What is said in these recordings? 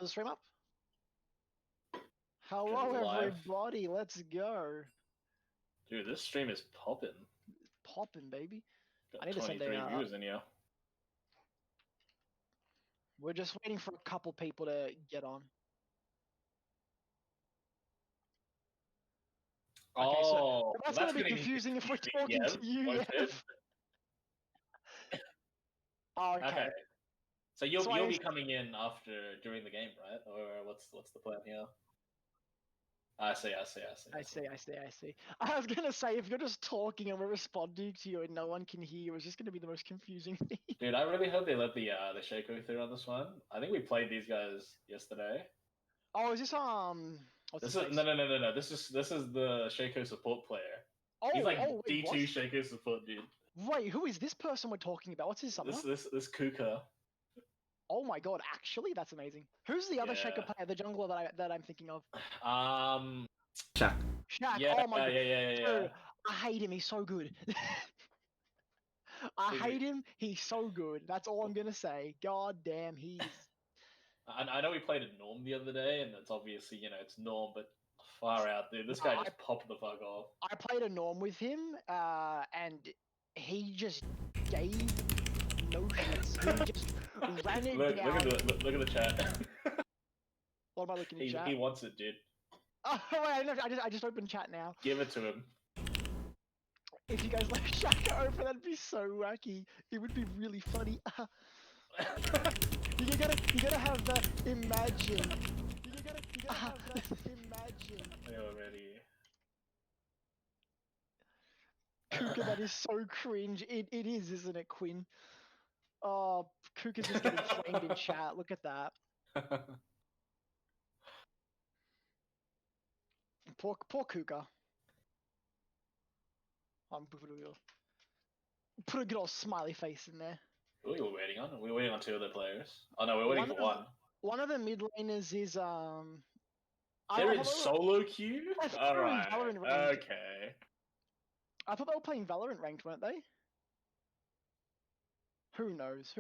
the stream up? Good Hello, live. everybody. Let's go. Dude, this stream is popping. Popping, baby. Got I need to send 23 a. viewers in here. We're just waiting for a couple people to get on. Okay, so that's gonna be confusing if we're talking to you, Yev. Oh, okay. So you'll be coming in during the game, right? Or what's the plan here? I see. I see. I was gonna say, if you're just talking and we're responding to you and no one can hear you, it's just gonna be the most confusing thing. Dude, I really hope they let the Shaco through on this one. I think we played these guys yesterday. Oh, is this what's his face? No. This is the Shaco support player. Oh, he's like wait, D2 Shaco support dude. Wait, who is this person we're talking about? What's his summoner? This Kuka. Oh my god, actually, that's amazing. Who's the other Shaco player, the jungler that I'm thinking of? Shaq. Yeah, oh my god. yeah. Dude, I hate him, he's so good. I hate him, he's so good. That's all I'm gonna say. God damn, he's... I know we played a Norm the other day, and it's obviously, it's Norm, but far out, dude. This guy just popped the fuck off. I played a Norm with him, and he just gave no shits. He just ran it down. Look at the chat. What am I looking at chat? He wants it, dude. Oh wait, I just opened chat now. Give it to him. If you guys left Shaka open, that'd be so wacky. It would be really funny. You gotta have the imagine. You gotta have the imagine. They already. Kuka, that is so cringe. It is, isn't it, Quinn? Oh, Kuka's just getting flamed in chat. Look at that. Poor Kuka. Put a good old smiley face in there. Who are we waiting on? We're waiting on two other players. Oh no, we're waiting for one. One of the mid laners is They're in solo queue? Alright. Okay. I thought they were playing Valorant ranked, weren't they? Who knows?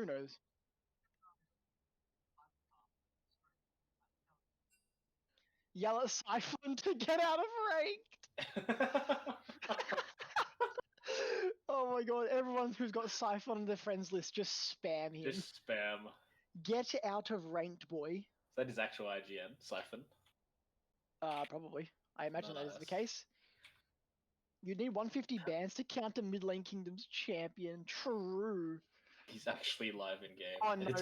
Yell at Siphon to get out of ranked! Oh my god, everyone who's got Siphon on their friends list, just spam him. Just spam. Get out of ranked, boy. Is that his actual IGN, Siphon? Probably. I imagine that is the case. You need 150 bans to counter Mid Lane Kingdom's champion. True. He's actually live in game. Oh no,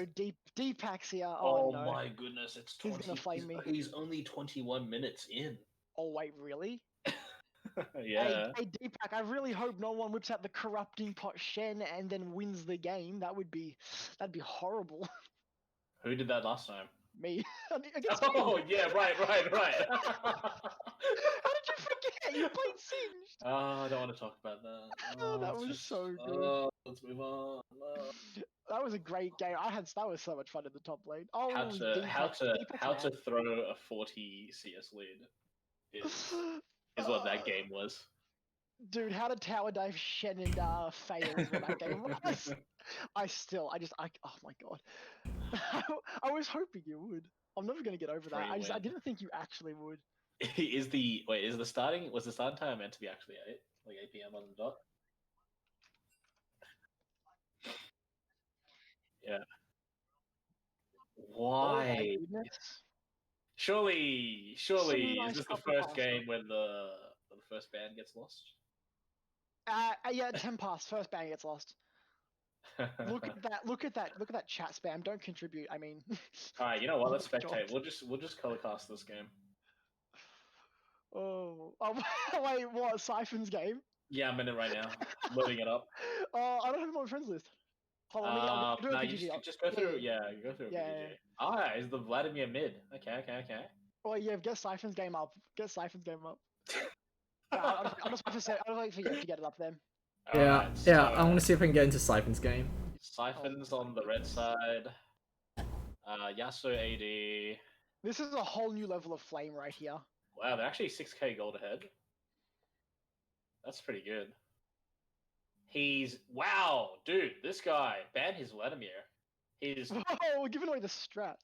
Deepak's here. Oh no. my goodness, it's 20. He's gonna flame me. He's only 21 minutes in. Oh wait, really? Yeah. Hey Deepak, I really hope no one whips out the corrupting pot Shen and then wins the game. That'd be horrible. Who did that last time? Me. Oh yeah, right. How did you forget? You played Singed. Oh, I don't want to talk about that. Oh, that was so good. Let's move on. That was a great game. That was so much fun in the top lane. Oh, how to throw a 40 CS lead is what that game was. Dude, how to tower dive Shen and fail is what that game was. Oh my god. I was hoping you would. I'm never gonna get over that. I didn't think you actually would. Was the starting time meant to be actually 8 PM on the dot? Yeah. Why? Oh, surely is this the first game when the first ban gets lost? Yeah, 10 pass, first ban gets lost. Look at that chat spam. Don't contribute. I mean. Alright, you know what? Let's spectate. We'll just color cast this game. Oh wait, what? Siphon's game? Yeah, I'm in it right now. Loading it up. I don't have him on my friends list. Hold on, I'll do a PGG. Just go through. Yeah, go through a PGG. Is the Vladimir mid? Okay. Oh yeah, get Siphon's game up. I'm just waiting for you to get it up then. Yeah, I want to see if I can get into Siphon's game. Siphon's on the red side. Yasuo AD. This is a whole new level of flame right here. Wow, they're actually 6k gold ahead. That's pretty good. Wow, dude, this guy, ban his Vladimir. is... Whoa, we're giving away the strats.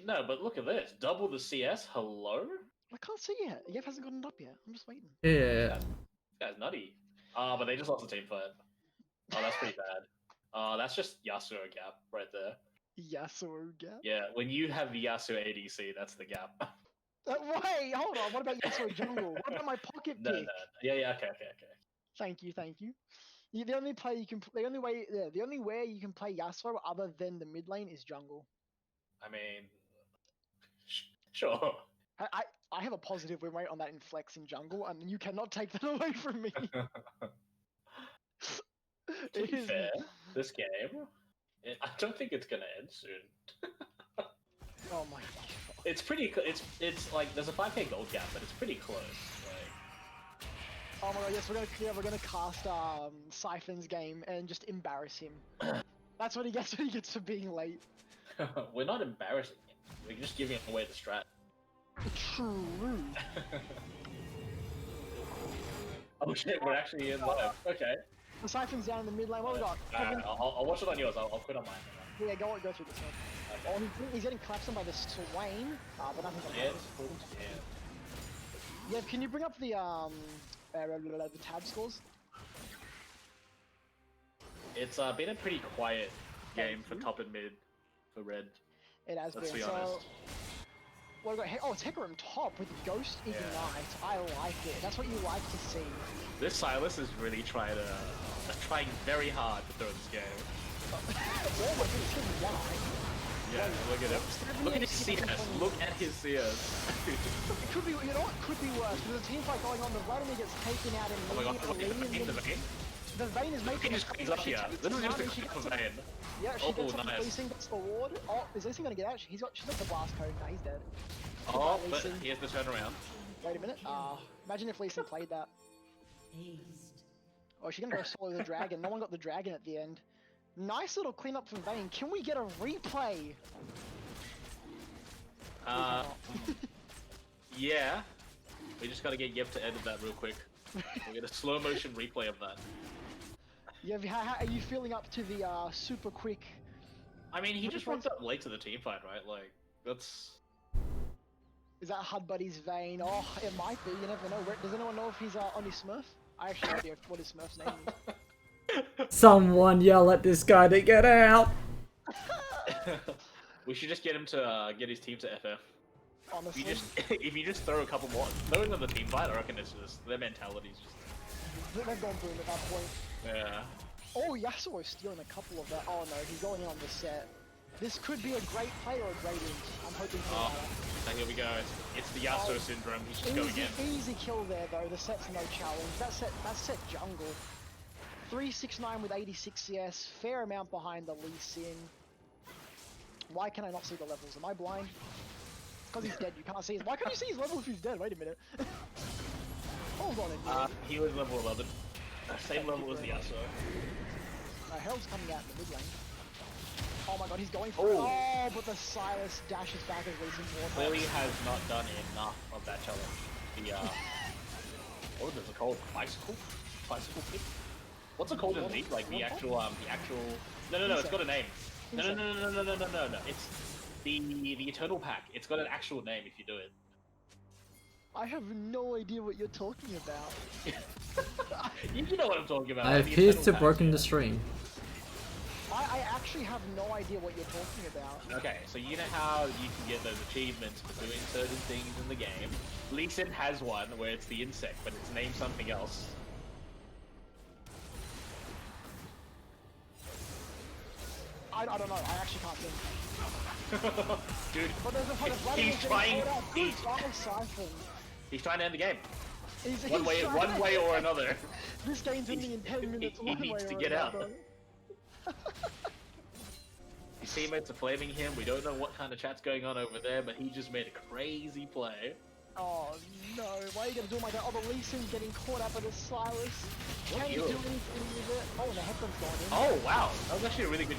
No, but look at this. Double the CS, hello? I can't see yet. Yev hasn't gotten it up yet. I'm just waiting. Yeah. This guy's nutty. But they just lost the team fight. Oh, that's pretty bad. That's just Yasuo gap right there. Yasuo gap? Yeah, when you have the Yasuo ADC, that's the gap. Wait, hold on. What about Yasuo jungle? What about my pocket pick? No. Yeah, okay. Thank you. The only play you can, the only way you can play Yasuo other than the mid lane is jungle. I mean, sure. I have a positive win rate on that in flex in jungle, and you cannot take that away from me. To be fair, this game, I don't think it's gonna end soon. Oh my god. It's pretty. It's like there's a 5k gold gap, but it's pretty close. Like... Oh my god, yes, we're gonna cast Siphon's game and just embarrass him. That's what he gets when he gets for being late. We're not embarrassing him. We're just giving away the strat. True. Oh shit, we're actually in live. Okay. The Siphon's down in the mid lane. What we got? I'll watch it on yours. I'll quit on mine. Yeah, go through this one. Okay. Oh, he's getting collapsed on by the Swain. But nothing's gonna happen. Yeah, can you bring up the tab scores? It's been a pretty quiet game for top and mid for red. It has Let's been. be honest. What we got? Oh, it's Hecarim top with Ghost Ignite. I like it. That's what you like to see. This Silas is really trying very hard to throw this game. Oh my goodness, he's wide. Yeah, look at him. Look at his CS. Look at his CS. It could be, you know what could be worse? There's a team fight going on, the Vladimir gets taken out in oh my god, the Vayne is making just cleans up here. This is just a quick for Vayne. Yeah, she gets up, nice. Lee Sin gets the ward. Oh, is Lee Sin gonna get out? She's got the blast code. Nah, he's dead. Oh, but here's the turnaround. Wait a minute. Imagine if Lee Sin played that. Oh, she's gonna go solo the dragon. No one got the dragon at the end. Nice little cleanup from Vayne. Can we get a replay? Yeah. We just gotta get Yev to edit that real quick. We'll get a slow motion replay of that. Yeah, how are you feeling up to the super quick? I mean, he just rocked up late to the team fight, right? Like, that's... Is that Hud Buddy's Vayne? Oh, it might be. You never know. Does anyone know if he's on his Smurf? I actually have no idea what his Smurf's name is. Someone yell at this guy to get out! We should just get him to get his team to FF. Honestly. If you just throw a couple more, throwing them the team fight, I reckon it's just their mentality's just. They've gone boom at that point. Yeah. Oh, Yasuo's stealing a couple of that. Oh no, he's going in on the set. This could be a great play or a great int. I'm hoping for that. And here we go. It's the Yasuo syndrome. He's just going in. Easy kill there though. The set's no challenge. That's set jungle. 369 with 86 CS. Fair amount behind the Lee Sin. Why can I not see the levels? Am I blind? Because he's dead. You can't see his. Why can't you see his level if he's dead? Wait a minute. Hold on a minute. He was level 11. Same level as the Yasuo. Herald's coming out in the mid lane. Oh my god, he's going for it. Oh, but the Silas dashes back as Lee Sin towards him. Clearly has not done enough of that challenge. The what is it called? Bicycle pick? What's it called in League? Like the actual No, it's got a name. No. It's the Eternal Pack. It's got an actual name if you do it. I have no idea what you're talking about. You know what I'm talking about. I appear to have broken the stream. I actually have no idea what you're talking about. Okay, so you know how you can get those achievements for doing certain things in the game? Lee Sin has one where it's the insect, but it's named something else. I don't know, I actually can't think. Dude, he's trying to end the game. One way or another. This game's ending in 10 minutes. He needs to get out. His teammates are flaming him. We don't know what kind of chat's going on over there, but he just made a crazy play. Oh no, why are you gonna do my god? Oh, the Lee Sin's getting caught up in a Silas. Can you do anything with it? Oh, the Hecarim's gone in. Oh wow, that was actually a really good.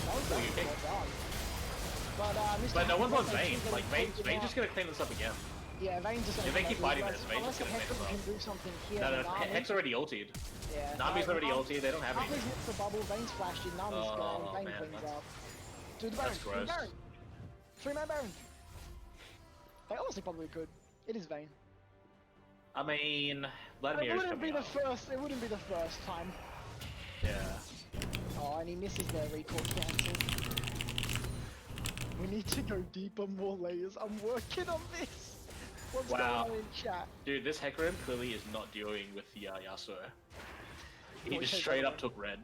That was really good. But no one's on Vayne. Like Vayne's just gonna clean this up again. Yeah, Vayne's just gonna. If they keep fighting this, Vayne's just gonna clean this up. Can do something here. No, Hex already ultied. Yeah. Nami's already ultied. They don't have anything. Nami's hit the bubble. Vayne's flashed in. Nami's gone. Vayne cleans up. Do the Baron. That's Do the gross. Baron. 3-man Baron. They honestly probably could. It is Vayne. I mean, It Vladimir is wouldn't be coming the up. first. It wouldn't be the first time. Yeah. Oh, and he misses the recall cancel. We need to go deeper, more layers. I'm working on this. What's Wow. going on in chat? Dude, this Hecarim clearly is not dealing with the Yasuo. He Oh, just okay, straight up okay. took red.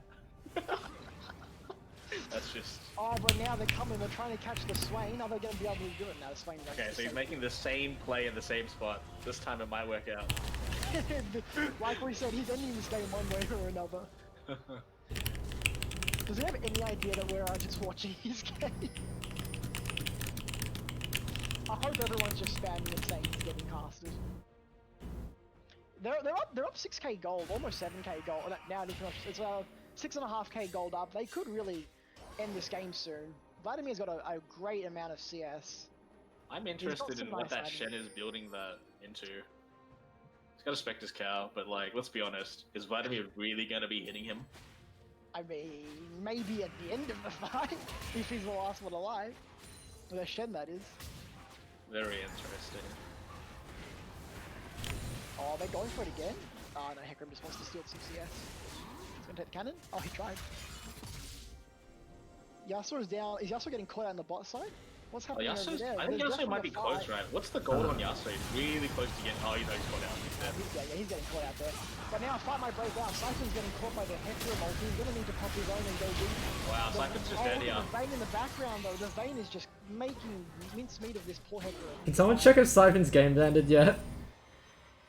That's just... Oh, but now they're coming. They're trying to catch the Swain. Are they going to be able to do it now? The Swain. Okay, so he's making the same play in the same spot. This time it might work out. Like we said, he's ending this game one way or another. Does he have any idea that we're just watching his game? I hope everyone's just spamming and saying he's getting casted. They're up 6k gold, almost 7k gold. Now it's 6.5k gold up. They could really end this game soon. Vladimir's got a great amount of CS. I'm interested in some what nice that items. Shen is building that into. He's got a Spectre's Cow, but like, let's be honest, is Vladimir really gonna be hitting him? I mean, maybe at the end of the fight, if he's the last one alive. The Shen, that is. Very interesting. Oh, they're going for it again? Oh no, Hecarim just wants to steal some CS. He's gonna take the cannon? Oh, he tried. Yasuo is down. Is Yasuo getting caught out on the bot side? What's Oh, happening over Yasuo's, there? I think There's Yasuo might be definitely a close, fight. right? What's the gold on Yasuo? He's really close to getting... Oh, you know he's caught out. He's dead. He's getting caught out there. But now, fight might break out. Siphon's getting caught by the Hecarim ulti. He's gonna need to pop his own and go deep. Wow, Siphon's just dead, look yeah. at the Vayne in the background though. The Vayne is just making mincemeat of this poor Hecarim. Can someone check if Siphon's game ended yet?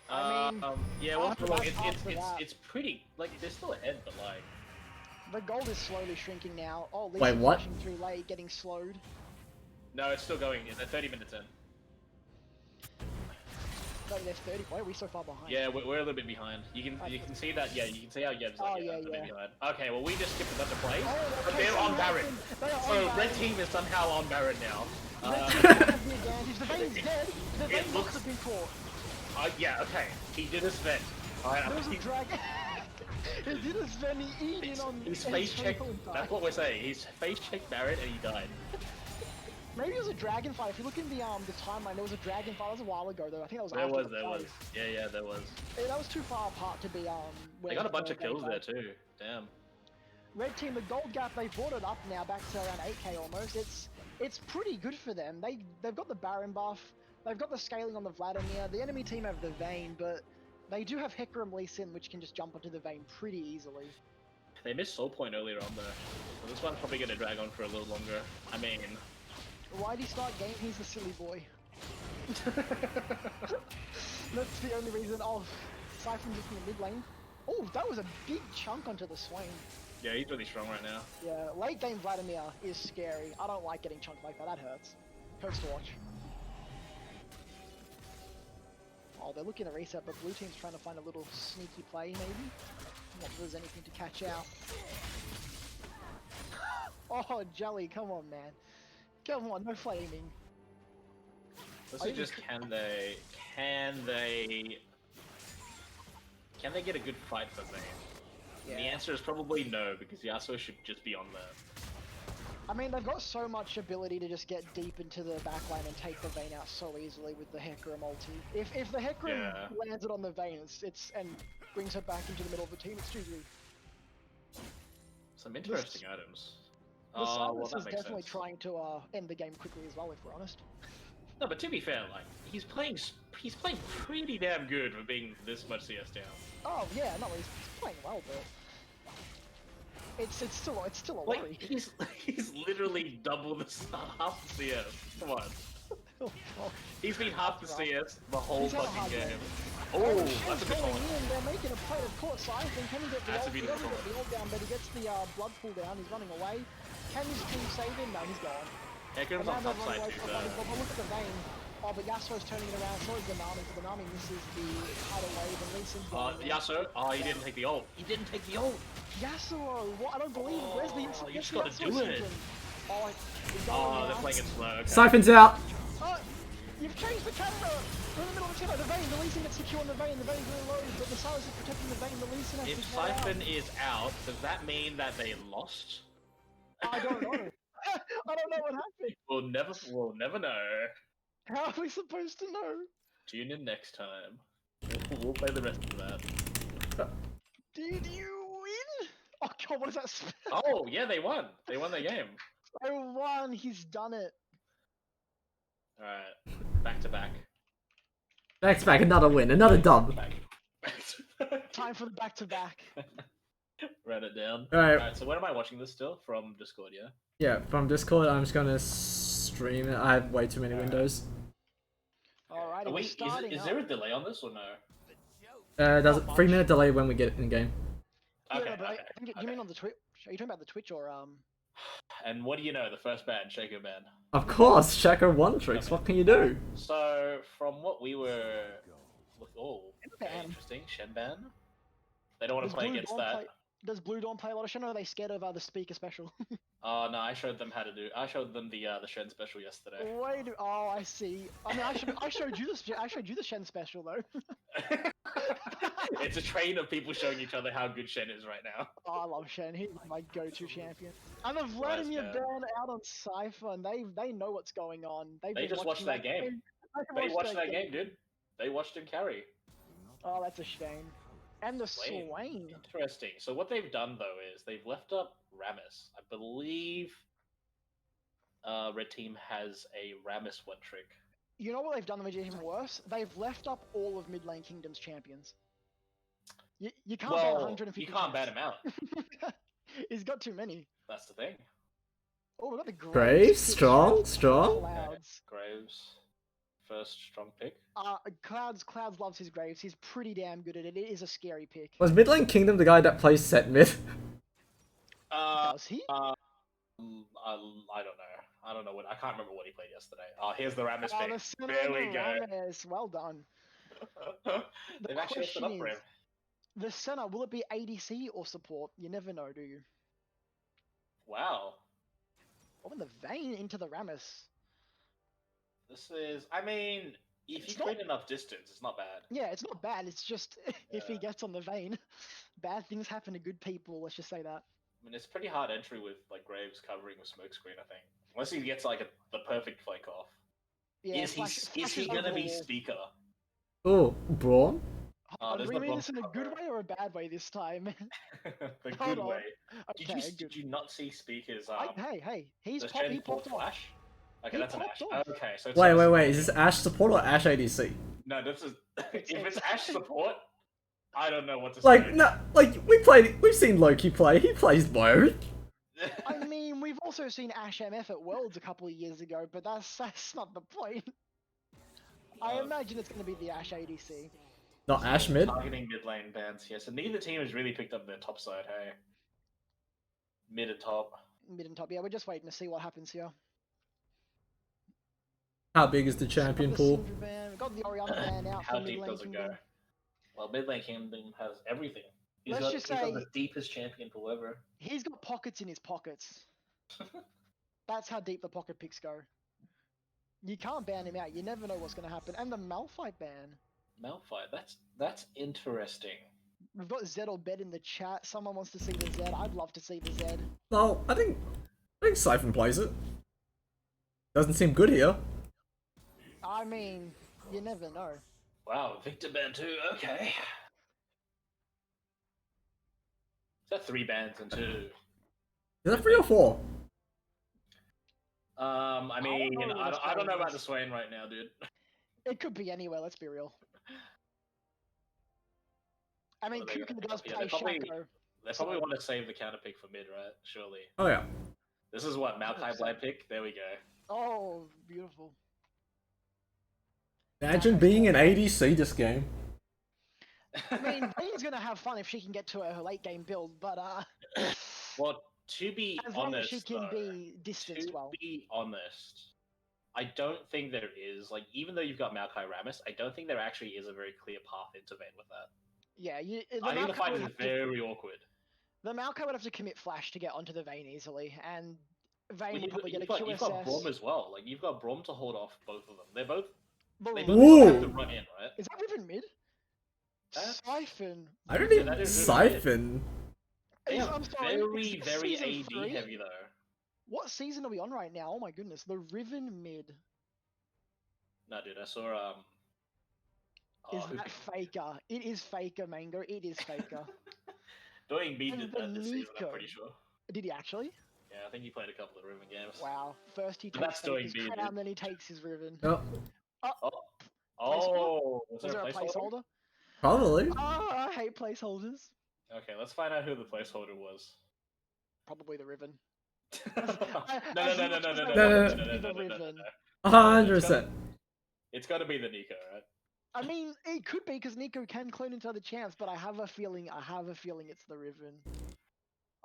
I mean, yeah, well, after look, that- it's pretty, like, there's still ahead, but like... the gold is slowly shrinking now. Oh, Lee Wait, what? pushing through late, getting slowed. No, it's still going. They're 30 minutes in. No, they're 30. Why are we so far behind? Yeah, we're a little bit behind. You can see that. Yeah, you can see how Yev's like Oh, yeah, a bit yeah. behind. Okay, well we just skipped a bunch of plays, Oh, but okay, they're so on what Baron. happened? They are So on red Baron. team is somehow on Baron now. Red team has the advantage. The Vayne's dead. The it Vayne looks- looks to be caught. Yeah, okay. He did his Sven. Alright, There was a dragon. He did a Sven. He eat in on. he's and face he checked. totally died. That's what we're saying. He's face checked Baron and he died. Maybe it was a dragon fight. If you look in the timeline, there was a dragon fight. That was a while ago though. I think that was There after was, the there fight. was. Yeah, there was. Yeah, that was too far apart to be They where got a the bunch of kills game there fight. too. Damn. Red team, the gold gap, they brought it up now back to around 8k almost. It's pretty good for them. They've got the Baron buff, they've got the scaling on the Vladimir. The enemy team have the Vayne, but they do have Hecarim Lee Sin, which can just jump onto the Vayne pretty easily. They missed Soul Point earlier on though. So this one's probably gonna drag on for a little longer. I mean, Why'd he start game? He's a silly boy. That's the only reason. Oh, Siphon just in the mid lane. Oh, that was a big chunk onto the Swain. yeah, he's really strong right now. Yeah, late game Vladimir is scary. I don't like getting chunked like that. That hurts. Hurts to watch. Oh, they're looking to reset, but blue team's trying to find a little sneaky play, maybe. Not that there's anything to catch out. Oh, Jelly, come on, man. Come on, no flaming. This Are is you- just can they get a good fight for Vayne? And the Yeah. answer is probably no, because Yasuo should just be on there. I mean, they've got so much ability to just get deep into the backline and take the Vayne out so easily with the Hecarim ulti. If the Hecarim Yeah. lands it on the Vayne and brings her back into the middle of the team, it's GG. Some interesting items. The Oh, Silas well, that is makes definitely sense. trying to end the game quickly as well, if we're honest. No, but to be fair, like he's playing pretty damn good for being this much CS down. Oh yeah, no, he's playing well, but it's still a Like worry. he's literally double the half the CS. Come on, he's been half the CS the whole He's had a fucking hard game. game. Oh, Shen's that's a good going one. in, they're making a play of court Siphon. Can he get the That's a ult? He beautiful doesn't get the ult down, but he gets the blood pull down. He's running away. Can his team save him? No, he's gone. Hecarim's But on now top they're side running away too, from though. Bunny. But look at the Vayne. Oh, but Yasuo's turning it around. So is the Nami. The Nami misses the tidal wave, and Lee Sin's going in. Yasuo. Oh, he didn't take the ult. He didn't take the ult. Yasuo, what? I don't believe. Where's the Oh, you where's just the gotta Yasuo do it. syndrome? Oh, he's Oh, going they're now. playing it slow. Okay. Siphon's out. Oh, you've changed the camera! We're in the middle of the camera. The Vayne, the Lee Sin gets secure on the Vayne. The Vayne's really low, but the Silas is protecting the Vayne. The Lee Sin has If to get out. Siphon is out, does that mean that they lost? I don't know. I don't know what happened. We'll never know. How are we supposed to know? Tune in next time. We'll play the rest of that. Did you win? Oh god, what is that spell? Oh yeah, they won. They won their game. I won. He's done it. All right, back to back. Back to back, another win, another dub. Time for the back-to-back. Write it down. Alright. Alright, so when am I watching this still? From Discord, yeah? Yeah, from Discord, I'm just gonna stream it. I have way too many windows. Alrighty, Oh, we're wait, starting is up. there a delay on this or no? There's a Not 3-minute delay when we get in game. Yeah, Okay, no, but okay, do you okay. mean on the Twitch? Are you talking about the Twitch or And what do you know? The first ban, Shaker ban. Of course, Shaco One Tricks, Okay. what can you do? So from what we were, oh, okay, Ban. interesting. Shen ban. They don't want to play against that. Does Blue Dawn play a lot of Shen, or are they scared of the speaker special? Oh no, I showed them how to do. I showed them the Shen special yesterday. Oh, I see. I mean, I showed you the Shen special though. It's a train of people showing each other how good Shen is right now. Oh, I love Shen. He's my go-to champion. And the Vladimir man. ban out on Cypher, and they know what's going on. They just watched that game. They watched that game, dude. They watched him carry. Oh, that's a shame. And the Swain. Interesting. So what they've done though is they've left up Rammus. I believe Red Team has a Rammus one trick. You know what they've done that made it even worse? They've left up all of Mid Lane Kingdom's champions. You can't ban 150. You can't ban him out. He's got too many. That's the thing. Oh, we got the Graves, strong. Clouds. Graves, first strong pick. Clouds loves his Graves. He's pretty damn good at it. It is a scary pick. Was Midlane Kingdom the guy that plays set mid? Does he? I don't know. I don't know what. I can't remember what he played yesterday. Oh, here's the Rammus pick. There we go. Rammus. Well done. They've actually set up for him. The center, will it be ADC or support? You never know, do you? Wow. Oh, in the vein into the Rammus. This is. I mean, if you create enough distance, it's not bad. Yeah, it's not bad. It's just if he gets on the vein, bad things happen to good people. Let's just say that. I mean, it's pretty hard entry with like Graves covering with smokescreen. I think unless he gets like the perfect flank off. Yeah, is he gonna be speaker? Oh, Braun? Do we mean this in a good way or a bad way this time? The good way. Okay, Did you not see speakers? Hey, he popped off. Flash? Okay, that's an Ash. off. Okay, so Wait, is this Ash support or Ash ADC? No, this is if it's Ash support, I don't know what to say. Like, no, like, we've seen Loki play, he plays both. I mean, we've also seen Ash MF at Worlds a couple of years ago, but that's not the point. I imagine it's going to be the Ash ADC. Not Ash mid? Targeting mid lane bans here, so neither team has really picked up their top side, hey? Mid and top. Mid and top, yeah, we're just waiting to see what happens here. How big is the champion pool? We've got the Oriana ban out. How deep does it go? Well, mid lane Kingdom has everything. He's got the deepest champion pool ever. He's got pockets in his pockets. That's how deep the pocket picks go. You can't ban him out. You never know what's going to happen. And the Malphite ban. Malphite, that's interesting. We've got Zed or Bed in the chat. Someone wants to see the Zed. I'd love to see the Zed. No, I think Siphon plays it. Doesn't seem good here. I mean, you never know. Wow, Victor ban too. Okay. Is that 3 bans and 2? Is that 3 or 4? I mean, I don't know about the Swain right now, dude. It could be anywhere, let's be real. I mean, Kuka does play Shaco. They probably want to save the counter pick for mid, right? Surely. Oh yeah. This is what, Maokai blind pick? There we go. Oh, beautiful. Imagine being an ADC this game. I mean, Vayne's gonna have fun if she can get to her late game build, but Well, to be as long honest, as she can be distanced well. To be honest, I don't think there is, like, even though you've got Maokai Rammus, I don't think there actually is a very clear path into Vayne with that. Yeah, I think the fight is very awkward. The Maokai would have to commit Flash to get onto the Vayne easily, and Vayne will probably get a QSS. You've got Braum as well. Like, you've got Braum to hold off both of them. They both have to run in, right? Is that Riven mid? Siphon. I don't even Siphon. They are very AD heavy though. What season are we on right now? Oh my goodness, the Riven mid. No, dude, I saw Is who that picked Faker? It is Faker, Mango. It is Faker. Doing B And did the that this season, I'm Nico. pretty sure. Did he actually? Yeah, I think he played a couple of Riven games. Wow. First he But takes that's doing Faker's B, crown, dude. then he takes his Riven. Oh, Oh, Oh, placeholder? oh, was Was there there a a placeholder? placeholder? probably. Oh, I hate placeholders. Okay, let's find out who the placeholder was. Probably the Riven. No, no, As no, much no, no, as no, I no, No, want no, it no, no, to no, be no, the no, no, no, Riven. no. 100%. It's got to be the Nico, right? I mean, it could be because Nico can clone into other champs, but I have a feeling it's the Riven.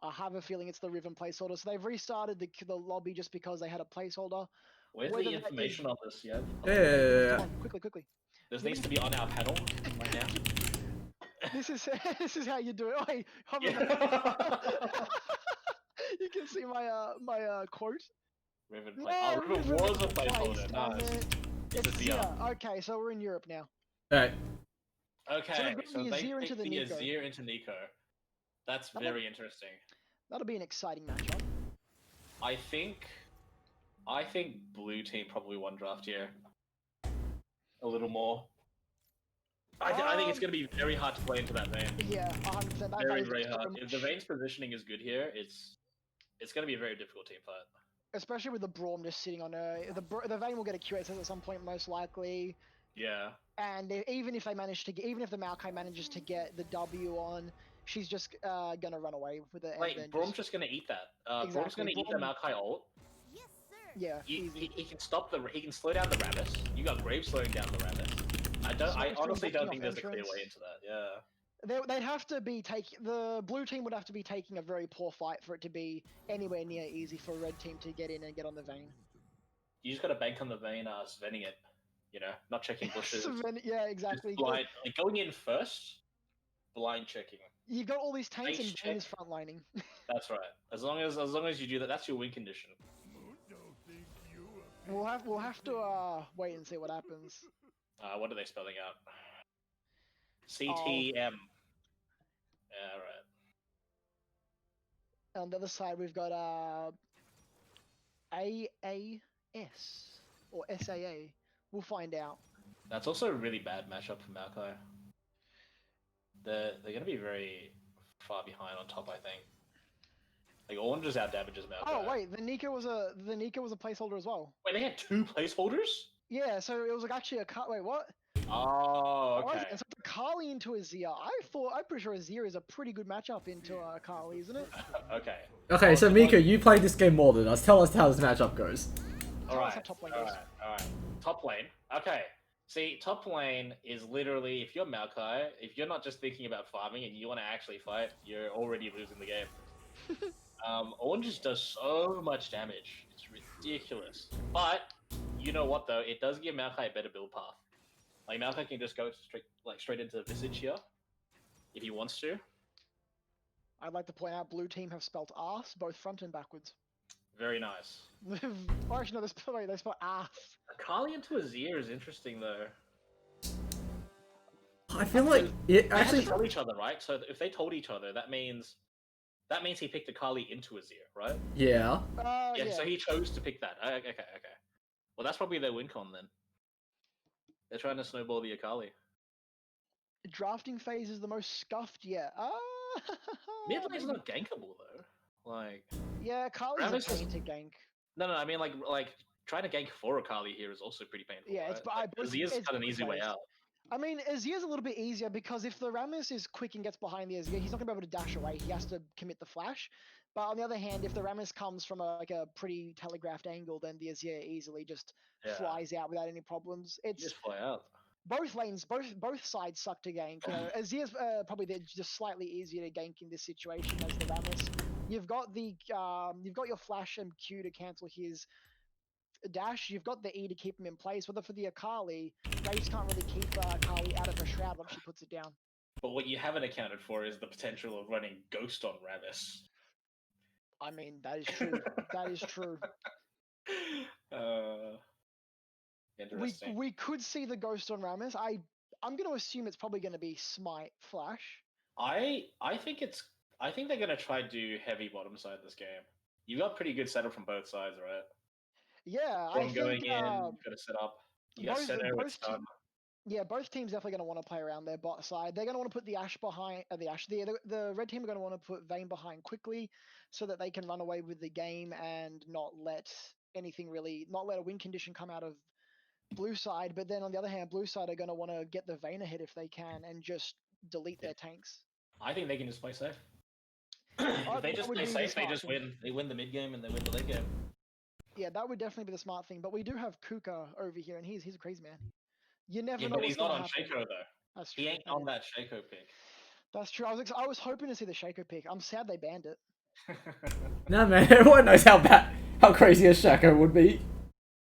I have a feeling it's the Riven placeholder. So they've restarted the lobby just because they had a placeholder. Where's Whether the that information is... on this yet? Yeah. Come on, quickly. This needs to be on our panel right now. This is this is how you do it. Oh, hey, hover Yeah. You can see my quote. Riven play. Yeah, Oh, Riven was a place, placeholder. damn Nice. it. It's a It's Zia. Zia. Okay, so we're in Europe now. Alright. Okay, we've got so the they Azir into picked the the Nico. Azir into Nico. That's very interesting. That'll be an exciting matchup. I think blue team probably won draft here. A little more. I think it's going to be very hard to play into that vein. Yeah, 100%. That Very, is very so hard. If the much- Vayne's positioning is good here, it's going to be a very difficult team fight. Especially with the Braum just sitting on her. The Vayne will get a QSS at some point, most likely. Yeah. And even if they manage to get, even if the Maokai manages to get the W on, she's just gonna run away with it. Like, And then Braum's just going to eat that. Braum's Exactly, going to eat the Braum- Maokai ult. yeah, easy. He can stop he can slow down the Rammus. You got Graves slowing down the Rammus. I honestly don't think there's a clear way into that. Yeah. They'd have to be the blue team would have to be taking a very poor fight for it to be anywhere near easy for red team to get in and get on the Vayne. You just got to bank on the Vayne, Svenning it. You know, not checking bushes. Yeah, exactly. Just blind, like going in first, blind checking. You've got all these tanks Base and check. Vayne is frontlining. That's right. As long as you do that, that's your win condition. We'll have to wait and see what happens. What are they spelling out? CTM. Yeah, right. On the other side, we've got AAS or SAA. We'll find out. That's also a really bad matchup for Maokai. They're gonna be very far behind on top, I think. Like Orange just out damages Maokai. Oh wait, the Nico was a placeholder as well. Wait, they had two placeholders? Yeah, so it was like actually a cut. Wait, what? Oh, okay. And so Kali into Azir. I'm pretty sure Azir is a pretty good matchup into Kali, isn't it? Okay. Okay, so Miko, you played this game more than us. Tell us how this matchup goes. Alright. Top lane Alright. goes. Alright. Top lane. Okay. See, top lane is literally, if you're Maokai, if you're not just thinking about farming and you want to actually fight, you're already losing the game. Orange just does so much damage. It's ridiculous. But, you know what though? It does give Maokai a better build path. Like, Maokai can just go straight into the Visage here, if he wants to. I'd like to point out blue team have spelt arse both front and backwards. Very nice. Or actually, no, they spell ass. Kali into Azir is interesting though. I feel like it They have to actually. tell each other, right? So if they told each other, that means he picked a Kali into Azir, right? Yeah. Yeah. So he chose to pick that. Okay. Well, that's probably their win con then. They're trying to snowball the Akali. Drafting phase is the most scuffed yet. Mid lane's not gankable though. Like. Yeah, Kali's Rammus a is- pain to gank. No. I mean, like trying to gank for Akali here is also pretty painful. Yeah, right? it's Azir's got an both easy way ways. out. I mean, Azir's a little bit easier because if the Rammus is quick and gets behind the Azir, he's not going to be able to dash away. He has to commit the flash. But on the other hand, if the Rammus comes from a pretty telegraphed angle, then the Azir easily just flies out without any problems. You It's just fly out. both lanes, both sides suck to gank. You know, Azir's probably just slightly easier to gank in this situation as the Rammus. You've got your flash and Q to cancel his dash. You've got the E to keep him in place. Whether for the Akali, Graves can't really keep Akali out of her shroud once she puts it down. But what you haven't accounted for is the potential of running Ghost on Rammus. I mean, that is true. That is true. Interesting. We could see the Ghost on Rammus. I'm going to assume it's probably going to be Smite Flash. I think they're gonna try to do heavy bottom side this game. You got pretty good setup from both sides, right? Yeah, I From going think in, you got to set up. You got both center, both it's done. yeah, both teams definitely going to want to play around their bot side. They're going to want to put the Ash behind the red team are going to want to put Vayne behind quickly, so that they can run away with the game and not let not let a win condition come out of blue side. But then on the other hand, blue side are going to want to get the Vayne ahead if they can and just delete their tanks. I think they can just play safe. Oh, If they that just would play be the safe, they smart just thing. win. They win the mid game and they win the late game. Yeah, that would definitely be the smart thing. But we do have Kuka over here, and he's a crazy man. You never Yeah, know but what's he's not going to on happen. Shaco though. That's He true. ain't on that Shaco pick. That's true. I was hoping to see the Shaco pick. I'm sad they banned it. Nah, man, everyone knows how crazy a Shaco would be.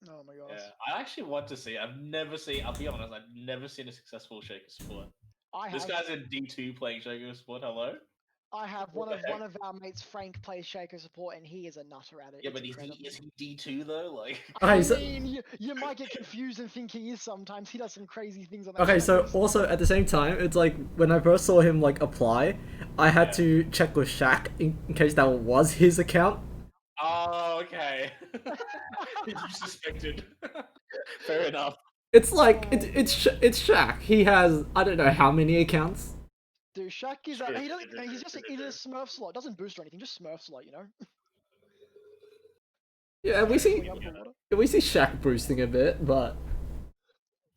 Oh my gosh. Yeah, I actually want to see. I'll be honest, I've never seen a successful Shaco support. This guy's in D2 playing Shaco support. Hello. I have What one of our mates, Frank, plays Shaco support, and he is a nutter at it. Yeah, It's but incredible. is he D2 though? Like. Okay, I so mean, you might get confused and think he is sometimes. He does some crazy things on that. okay, so Shaco also at the same time, it's like when I first saw him like apply, I had to check with Shaq in case that was his account. Oh, okay. You suspected. Fair enough. It's like it's Shaq. He has I don't know how many accounts. Dude, Shaq is True, he doesn't. true, He's true, just true, he's a true. Smurf slot. Doesn't boost or anything. Just Smurf slot. You know. Yeah, Yeah, we see Filling up the water. Shaq boosting a bit, but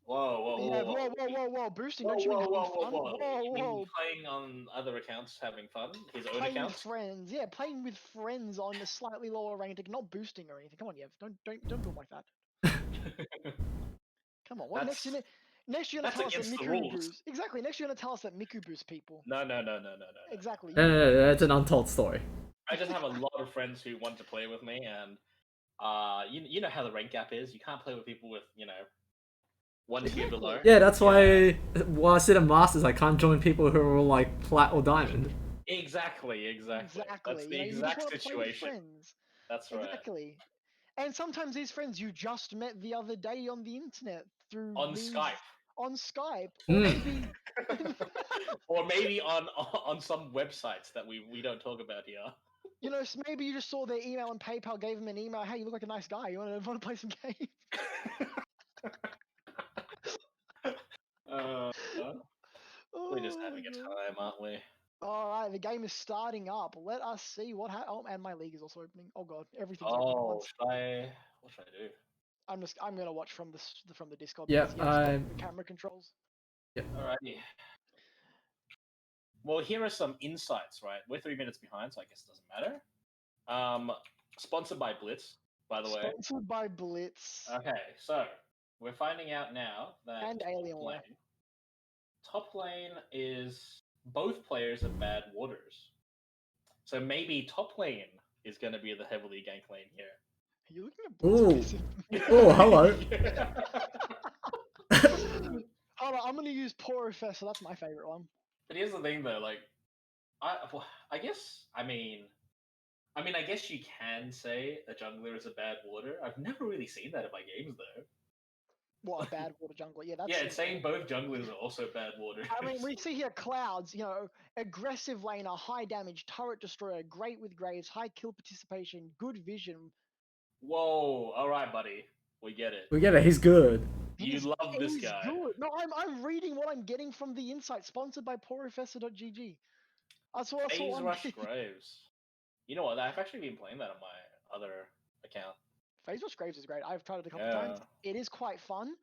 Whoa, whoa, Yeah. whoa, whoa. Whoa. Boosting. Whoa, Don't you mean whoa, having whoa, whoa, fun? whoa. Whoa, You mean whoa. playing on other accounts, having fun? His own Playing with accounts? friends. Yeah, playing with friends on a slightly lower rating, not boosting or anything. Come on, Yev. Don't do him like that. Come on. What That's next you're gonna that's tell us that against the Miku rules. boosts. Exactly. Next you're gonna tell us that Miku boosts people. No. Exactly. no, You no, would. no, that's an untold story. I just have a lot of friends who want to play with me, and you know how the rank gap is. You can't play with people with 1 tier below. Yeah, that's Yeah, why while I sit in Masters, I can't join people who are all like plat or diamond. exactly. That's Exactly. the You just exact want to play with situation. friends. That's right. Exactly. And sometimes these friends you just met the other day on the internet through On means Skype. on Skype, or Mm. maybe Or maybe on some websites that we don't talk about here. maybe you just saw their email on PayPal, gave them an email. Hey, you look like a nice guy. You want to play some games? uh, we're just Oh having my a god. time, aren't we? All right, the game is starting up. Let us see what happens. Oh, and my league is also opening. Oh god, everything's opening at Oh, once. what should I do? I'm gonna watch from the Discord Yeah, because Yev's got the camera controls. Alrighty. Well, here are some insights, right? We're 3 minutes behind, so I guess it doesn't matter. Sponsored by Blitz, by the way. Sponsored by Blitz Okay, so we're finding out now that and Alienware. top lane is both players are bad waters. So maybe top lane is going to be the heavily gank lane here. Are you looking at Blitz? Ooh. Oh, hello. Hold on, I'm gonna use Poro Fest, so that's my favorite one. But here's the thing, though. Like, I guess. I guess you can say a jungler is a bad water. I've never really seen that in my games, though. What, a bad water jungler? Yeah, that's Yeah, it's saying both junglers are also bad waters. I mean, we see here Clouds, aggressive laner, high damage, turret destroyer, great with graves, high kill participation, good vision. Whoa! All right, buddy, we get it. We get it. He's good. You love this He's guy. good. No, I'm reading what I'm getting from the insight, sponsored by porofessor.gg. That's what Phase I'm Rush getting. Graves. You know what? I've actually been playing that on my other account. Phase Rush Graves is great. I've tried it a couple times. It is quite fun.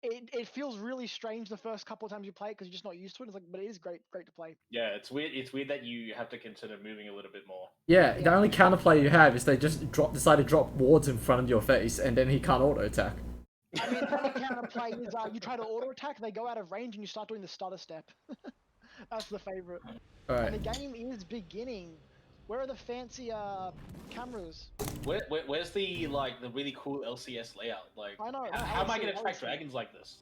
It feels really strange the first couple of times you play it because you're just not used to it. It's like, but it is great to play. Yeah, it's weird. It's weird that you have to consider moving a little bit more. Yeah, the only counterplay you have is they just decide to drop wards in front of your face, and then he can't auto attack. I mean, the other counterplay is you try to auto attack, they go out of range, and you start doing the stutter step. That's the favorite. Alright. And the game is beginning. Where are the fancy cameras? Where's the the really cool LCS layout? Like, I know. how am I gonna track LEC. dragons like this?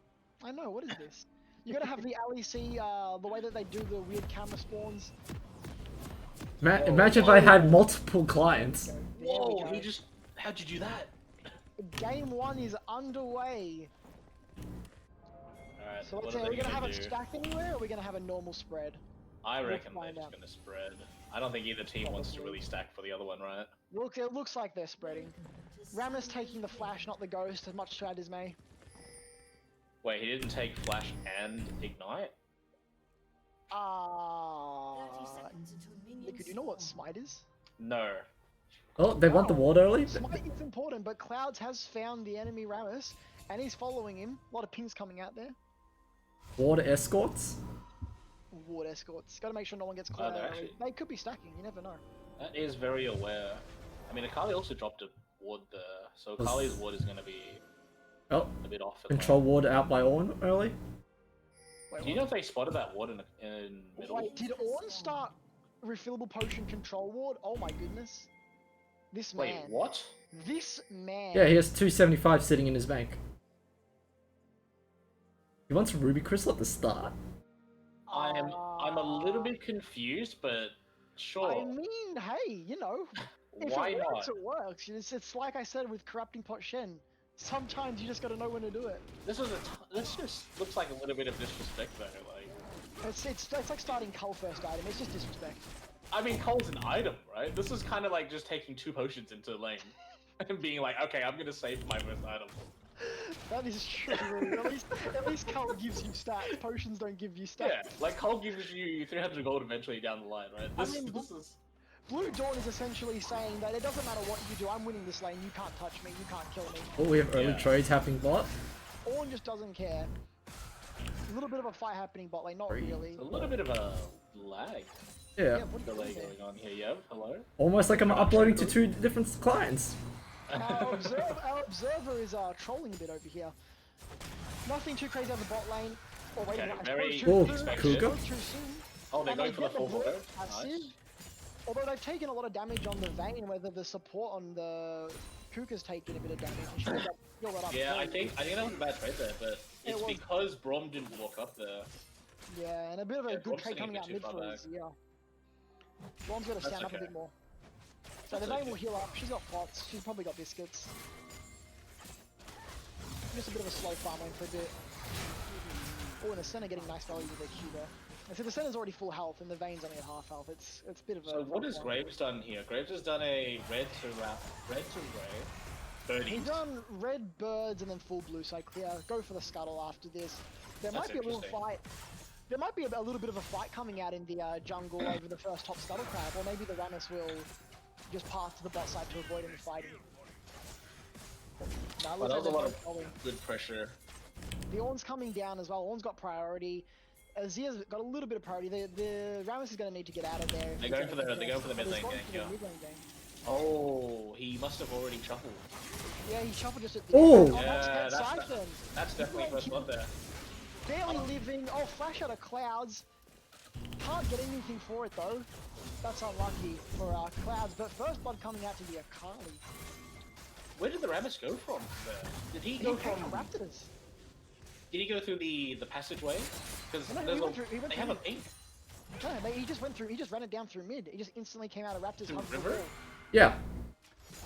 I know. What is this? You gotta have the LEC, the way that they do the weird camera spawns. Imagine if I had multiple clients. Whoa! How'd you do that? Game 1 is underway. Alright, So let's say, are we gonna have it stacked anywhere, or are we gonna have a normal spread? I reckon they're find just out. gonna spread. I don't think either team wants to really stack for the other one, right? Look, it looks like they're spreading. Rammus taking the flash, not the ghost, as much sad as me. Wait, he didn't take flash and ignite? Nick, do you know what smite is? No. Oh, they want the ward early? Smite is important, but Clouds has found the enemy Rammus, and he's following him. A lot of pings coming out there. Ward escorts? Ward escorts. Gotta make sure no one gets caught out early. Actually... They could be stacking, you never know. That is very aware. I mean, Akali also dropped a ward there, so Akali's ward is gonna be a bit off. Control ward out by Ornn early? Wait, do you know if they spotted that ward in middle? Wait, did Ornn start refillable potion control ward? Oh my goodness. This man. Wait, what? This man. Yeah, he has 275 sitting in his bank. He wants Ruby Crystal at the start. I'm a little bit confused, but sure. I mean, hey, you know, if Why it works, not? it works. It's like I said with corrupting pot Shen. Sometimes you just gotta know when to do it. This just looks like a little bit of disrespect though. Like, It's like starting Cull first item. It's just disrespect. I mean, Cole's an item, right? This is kind of like just taking 2 potions into lane and being like, okay, I'm gonna save my first item. That is true. at least Cull gives you stats. Potions don't give you stats. Yeah, like Cole gives you 300 gold eventually down the line, right? This is. Blue Dawn is essentially saying that it doesn't matter what you do, I'm winning this lane, you can't touch me, you can't kill me. Oh, we have early trades happening bot. Ornn just doesn't care. A little bit of a fight happening bot lane, not really. A little bit of a lag. Yeah. What Delay going on here, yeah? Hello? Almost like I'm uploading to 2 different clients. Our observer is trolling a bit over here. Nothing too crazy on the bot lane. Oh wait, Okay, I very Cougar. too soon. Oh, they're And going for the get full blue photo. passive. Nice. Although they've taken a lot of damage on the Vayne, whether the support on the Kuka's taken a bit of damage. And she got heal that up Yeah, I too. think that was a bad trade there, but it's because Brom didn't walk up there. Yeah, and a bit of a good Brom's trade sitting coming a out bit mid too for far us, yeah. Brom's got to stand up a bit more. So the Vayne will heal up. She's got pots. She's probably got biscuits. Just a bit of a slow farm lane for a bit. Oh, and the center getting nice value with their Q there. And so the center's already full health, and the Vayne's only at half health. It's a bit of a. So what has Graves done here? Graves has done a red to gray. Birdies. He's done red birds and then full blue side clear. Go for the scuttle after this. There might be a little fight. There might be a little bit of a fight coming out in the jungle over the first top scuttle crab, or maybe the Rammus will just pass to the bot side to avoid any fighting. No, Well, that was a lot of good pressure. The Ornn's coming down as well. Ornn's got priority. Azia's got a little bit of priority. The Rammus is going to need to get out of there. They're going for the mid lane gang, yeah. Oh, he must have already shuffled. Yeah, he shuffled just at the end. Yeah, that's definitely first blood there. Barely living. Oh, flash out of clouds. Can't get anything for it though. That's unlucky for Clouds. But first blood coming out to the Akali. Where did the Rammus go from there? Did he go from Raptors? Did he go through the passageway? Because No, they have a pink. No, he just went through. He just ran it down through mid. He just instantly came out of Raptors. Through hugged river? the wall. Yeah.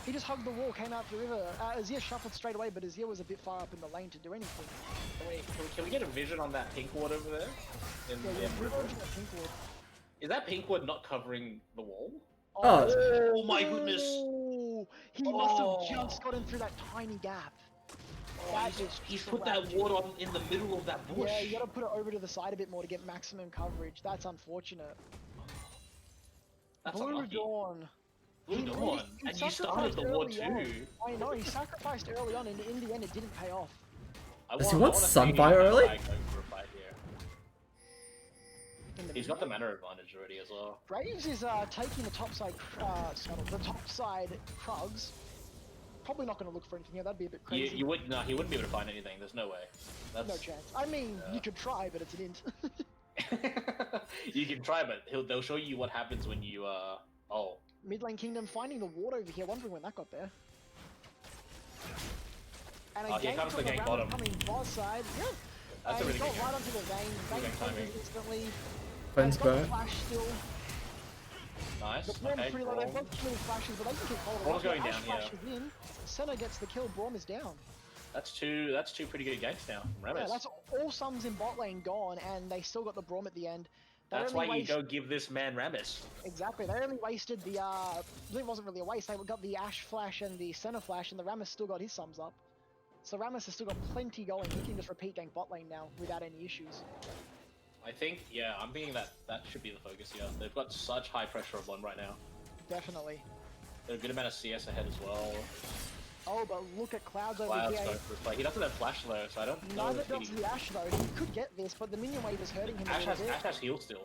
He just hugged the wall, came out the river. Azir shuffled straight away, but Azir was a bit far up in the lane to do anything. Wait, can we get a vision on that pink ward over there? Is that pink ward not covering the wall? Oh, my goodness! He must have just gotten through that tiny gap. He's put that ward on in the middle of that bush. Yeah, you gotta put it over to the side a bit more to get maximum coverage. That's unfortunate. That's Blue unlucky. Dawn. Blue Dawn. And you started the ward too. I know, he sacrificed early on, and in the end it didn't pay off. Does he want Sunfire early? He's got the mana advantage already as well. Graves is taking the top side, Krugs. Probably not going to look for anything here. That'd be a bit crazy. He wouldn't be able to find anything. There's no way. That's... No chance. I mean, you could try, but it's an int. You can try, but they'll show you what happens when you Oh. Mid lane Kingdom finding the ward over here, wondering when that got there. And here comes the gank bottom. Coming boss side. Yeah. That's a really good got right onto the Vayne. Vayne instantly. Phone's burnt. Flash still. Nice. The Braum pretty low. They both killing flashes, but they can keep holding. Braum's going down, yeah. In. Senna gets the kill. Braum is down. That's two pretty good ganks now. Rammus. Yeah, that's all sums in bot lane gone, and they still got the Braum at the end. That's why you go give this man Rammus. Exactly. They only wasted the it wasn't really a waste. They got the Ash Flash and the Center Flash, and the Rammus still got his sums up. So Rammus has still got plenty going. He can just repeat gank bot lane now without any issues. I think, yeah, I'm thinking that should be the focus here. They've got such high pressure of one right now. Definitely. They're a good amount of CS ahead as well. Oh, but look at Clouds over here. Like, he doesn't have flash though, so I don't know. Neither does the Ash though. He could get this, but the minion wave is hurting him a little bit. Ash has heal still.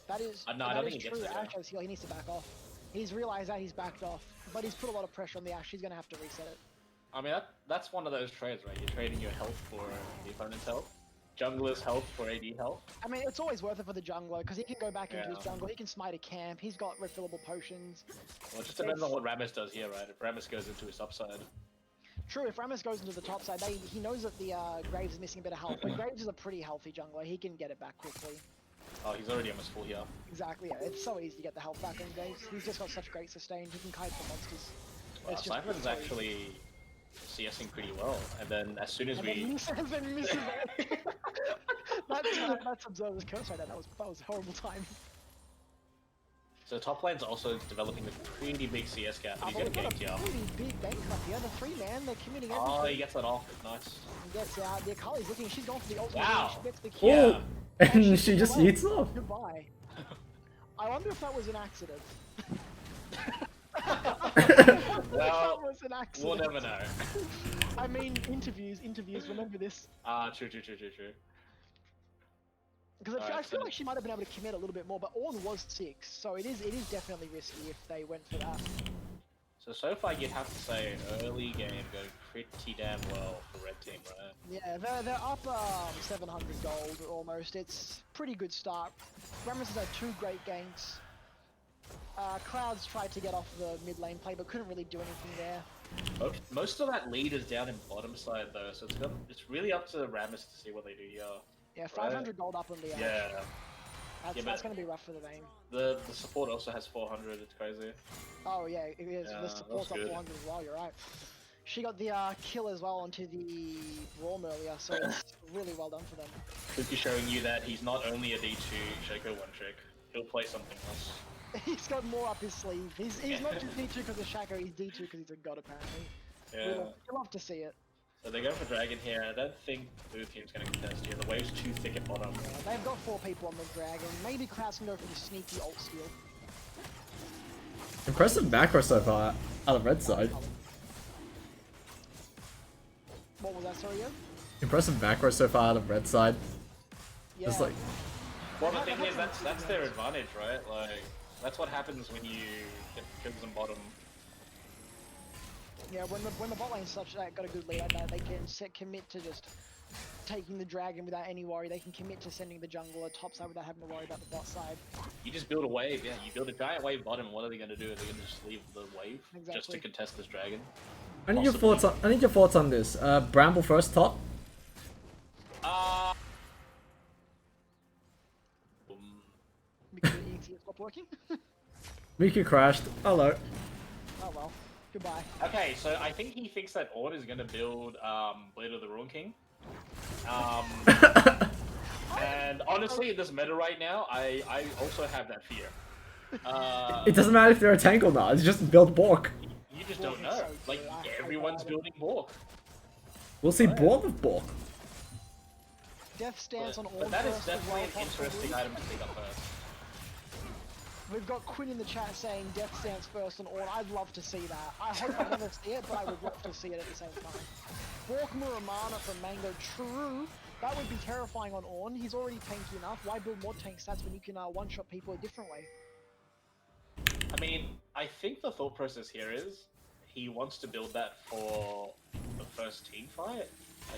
That is, no, I don't think he true. gets it. Ash has heal. He needs to back off. He's realized that he's backed off, but he's put a lot of pressure on the Ash. He's gonna have to reset it. I mean, that's one of those trades, right? You're trading your health for the opponent's health. Jungler's health for AD health. I mean, it's always worth it for the jungler, because he can go back into his jungle, he can smite a camp, he's got refillable potions. Well, it just depends on what Rammus does here, right? If Rammus goes into his upside. True, if Rammus goes into the top side, he knows that the Graves is missing a bit of health, but Graves is a pretty healthy jungler, he can get it back quickly. Oh, he's already almost full here. Exactly, yeah, it's so easy to get the health back on Graves. He's just got such great sustain, he can kite the monsters. Wow, Siphon's actually CSing pretty well, and then as soon as misses it. That's Observer's Curse right there, that was horrible time. So top lane's also developing a pretty big CS gap, but he's getting ganked here. Pretty big gank up here, the 3-man, they're committing everything. Oh, he gets that off, nice. He gets out, the Akali's looking, she's gone for the ultimate, wow. she gets the kill. Yeah. And she just eats off. Goodbye. I wonder if that was an accident. Well, was an accident. We'll never know. I mean, interviews, remember this. True. Because I feel like she might have been able to commit a little bit more, but Ornn was 6, so it is definitely risky if they went for that. So far you'd have to say early game going pretty damn well for red team, right? Yeah, they're up 700 gold almost. It's pretty good start. Rammus has had 2 great ganks. Clouds tried to get off the mid lane play, but couldn't really do anything there. Most of that lead is down in bottom side though, so it's really up to Rammus to see what they do here. Yeah, 500 gold up on the Yeah. That's going to be rough for the Vayne. The support also has 400, it's crazy. Oh yeah, it is. Yeah, the support's up 400 as well, you're right. She got the kill as well onto the Braum earlier, so it's really well done for them. Kuki showing you that he's not only a D2 Shaco one trick, he'll play something else. He's got more up his sleeve. He's not just D2 because of Shaco, he's D2 because he's a god apparently. Yeah. We'll love to see it. So they're going for Dragon here. I don't think blue team's going to contest here. The wave's too thick at bottom. Yeah, they've got 4 people on the Dragon. Maybe Clouds can go for the sneaky ult steal. Impressive macro so far out of red side. What was that, sorry, Yo? Impressive macro so far out of red side. Yeah. Just like... Well, the thing is, that's their advantage, right? Like, that's what happens when you get kills on bottom. Yeah, when the bot lane's got a good lead like that, they can commit to just taking the dragon without any worry. They can commit to sending the jungler top side without having to worry about the bot side. You just build a wave, yeah. You build a giant wave bottom. What are they going to do? Are they going to just leave the wave just to contest this dragon? I need your thoughts on this. Bramble first top. Because the EXE stopped working. Miku crashed. Hello. Oh well. Goodbye. Okay, so I think he thinks that Ornn is going to build Blade of the Ruin King. And honestly, in this meta right now, I also have that fear. It doesn't matter if they're a tank or not, it's just build Bork. You just don't know. Like, everyone's building Bork. We'll see Bork with Bork. Death stance on all. But that is definitely an interesting item to pick up first. We've got Quinn in the chat saying death stance first on Ornn. I'd love to see that. I hope I never see it, but I would love to see it at the same time. Bork Muramana from Mango, true. That would be terrifying on Ornn. He's already tanky enough. Why build more tank stats when you can one-shot people a different way? I mean, I think the thought process here is he wants to build that for the first team fight.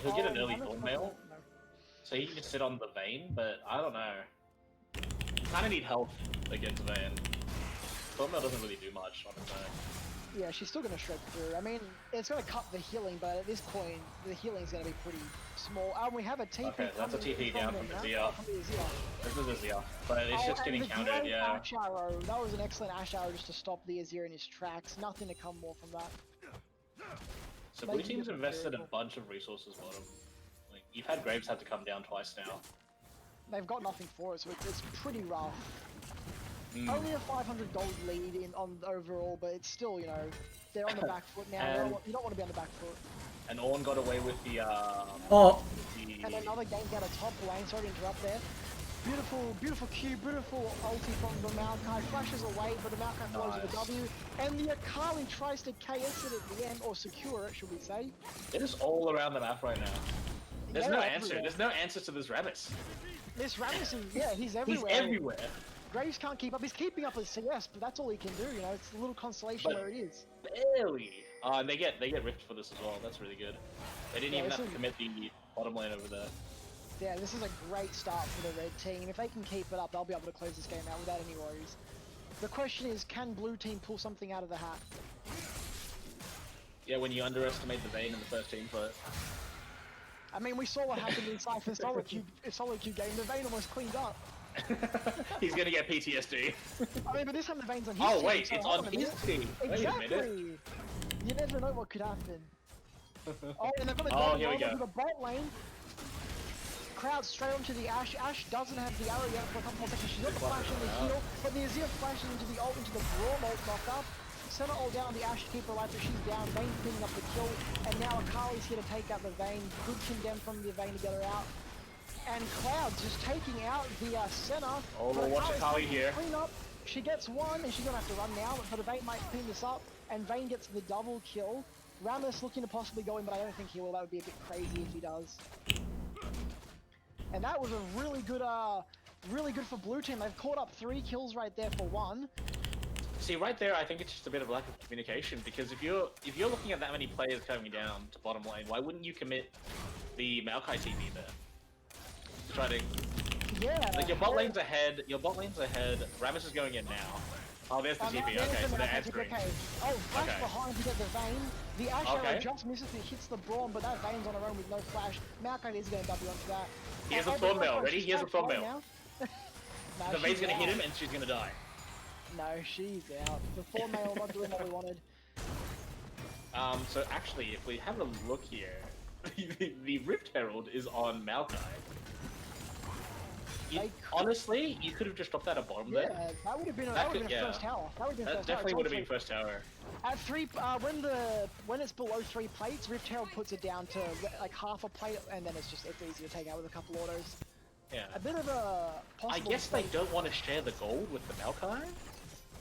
He'll get an early Thorn Mail, so he can just sit on the Vayne, but I don't know. Kind of need health against Vayne. Thorn Mail doesn't really do much on its own. Yeah, she's still going to shred through. I mean, it's going to cut the healing, but at this point, the healing's going to be pretty small. We have a TP. Okay, that's a TP down from the Zia. This is a Zia, but it's just getting countered, yeah. Ash arrow. That was an excellent Ash arrow just to stop the Azir in his tracks. Nothing to come more from that. So blue team's invested a bunch of resources bottom. Like, you've had Graves have to come down twice now. they've got nothing for it, so it's pretty rough. Mm. Only a 500 gold lead on overall, but it's still, you know, they're on the back foot now. You don't want to be on the back foot. And Orn got away with the Oh. And another gank out of top lane. Sorry to interrupt there. Beautiful Q, beautiful ulti from the Maokai. Flashes away, but the Maokai follows with a W. And the Akali tries to KS it at the end, or secure it, should we say. It is all around the map right now. There's Yeah, no everywhere. answer. There's no answer to this Rammus. This Rammus is, yeah, he's everywhere. He's everywhere. Graves can't keep up. He's keeping up with CS, but that's all he can do, you know. It's a little consolation But where it is. barely. And they get ripped for this as well. That's really good. They didn't even have to commit the bottom lane over there. Yeah, this is a great start for the red team. If they can keep it up, they'll be able to close this game out without any worries. The question is, can blue team pull something out of the hat? Yeah, when you underestimate the Vayne in the first team fight. I mean, we saw what happened in Cypher's solo queue game. The Vayne almost cleaned up. He's gonna get PTSD. I mean, but this time the Vayne's on his team. Oh wait, so it's on his team. Wait a minute. Exactly. You never know what could happen. Oh, and they've got a here we go. the bot lane. Crowd straight onto the Ashe. Ashe doesn't have the arrow yet for a couple more seconds. She's got the flash and the heal, but the Azir flashes into the ult, into the Braum ult knocked up. Center ult down, the Ashe to keep her alive, so she's down. Vayne picking up the kill, and now Akali's here to take out the Vayne. Good condemn from the Vayne to get her out. And Cloud's just taking out the center. Oh, watch Akali here. Clean up. She gets one, and she's gonna have to run now, but the Vayne might clean this up, and Vayne gets the double kill. Rammus looking to possibly go in, but I don't think he will. That would be a bit crazy if he does. And that was a really good for blue team. They've caught up 3 kills right there for 1. See, right there, I think it's just a bit of lack of communication. Because if you're looking at that many players coming down to bottom lane, why wouldn't you commit the Maokai TV there? Try to. Yeah. Like your bot lane's ahead. Rammus is going in now. Oh, there's the TP. Okay, so they're answering. Okay. Oh, flash behind to get the Vayne. The Ashe arrow just misses it, hits the Braum, but that Vayne's on her own with no flash. Maokai is going to W onto that. Here's a thumbnail. Ready? Here's a thumbnail. No, The Vayne's gonna hit him and she's gonna die. No, she's out. The thumbnail not doing what we wanted. So actually, if we have a look here, the Rift Herald is on Maokai. Honestly, you could have just dropped that at bottom there. Yeah, that would have been first tower. That definitely would have been first tower. At 3, when it's below 3 plates, Rift Herald puts it down to like half a plate, and then it's easy to take out with a couple autos. Yeah. A bit of a possible. I guess they don't want to share the gold with the Maokai.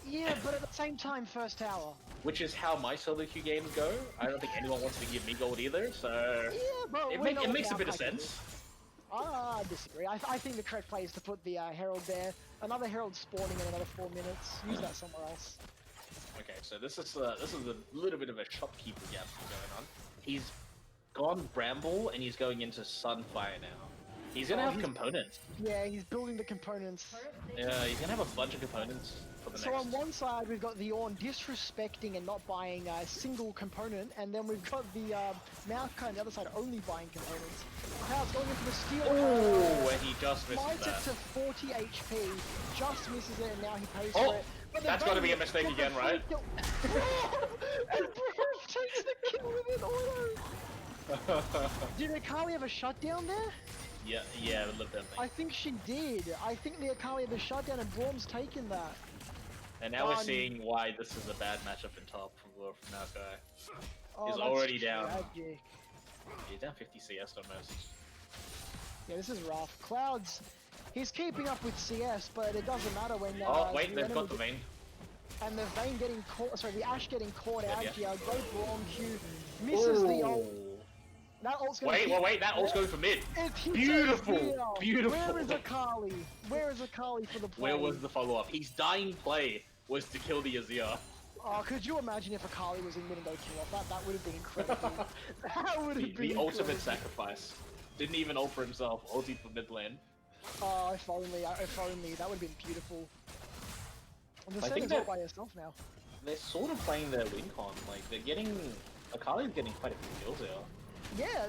Yeah, but at the same time, first tower. Which is how my solo queue games go. I don't think anyone wants to give me gold either, so yeah, but it makes a bit of sense. I disagree. I think the correct play is to put the Herald there. Another Herald spawning in another 4 minutes. Use that somewhere else. Okay, so this is a little bit of a shopkeeper gap going on. He's gone Bramble and he's going into Sunfire now. He's gonna have components. Yeah, he's building the components. Yeah, he's gonna have a bunch of components for the next. So on one side we've got the Ornn disrespecting and not buying a single component, and then we've got the Maokai on the other side only buying components. Crowd's going into the steel. Oh, and he just misses Slides that. it to 40 HP, just misses it, and now he pays Oh, for it. But that's got to be a mistake again, right? And Braum takes the kill with an auto. Did Akali have a shutdown there? Yeah, I love that thing. I think she did. I think the Akali had a shutdown and Braum's taken that. And now we're seeing why this is a bad matchup in top from Maokai. Oh, He's that's already down. tragic. He's down 50 CS almost. Yeah, this is rough. Clouds, he's keeping up with CS, but it doesn't matter when. Oh wait, they've got the Vayne. And the Vayne getting caught. Sorry, the Ashe getting caught out yeah. here. Great Braum Q misses the ult. That ult's gonna Wait, that ult's going for mid. Beautiful. Beautiful. Where is Akali? Where is Akali for the play? Where was the follow-up? His dying play was to kill the Azir. Oh, could you imagine if Akali was in mid and go kill off? That would have been incredible. That would have been the ultimate sacrifice. Didn't even ult for himself, ulti for mid lane. Oh, if only, that would have been beautiful. And the I think Senna's all by herself now. They're sort of playing their win con, like they're getting... Akali's getting quite a few kills here. Yeah,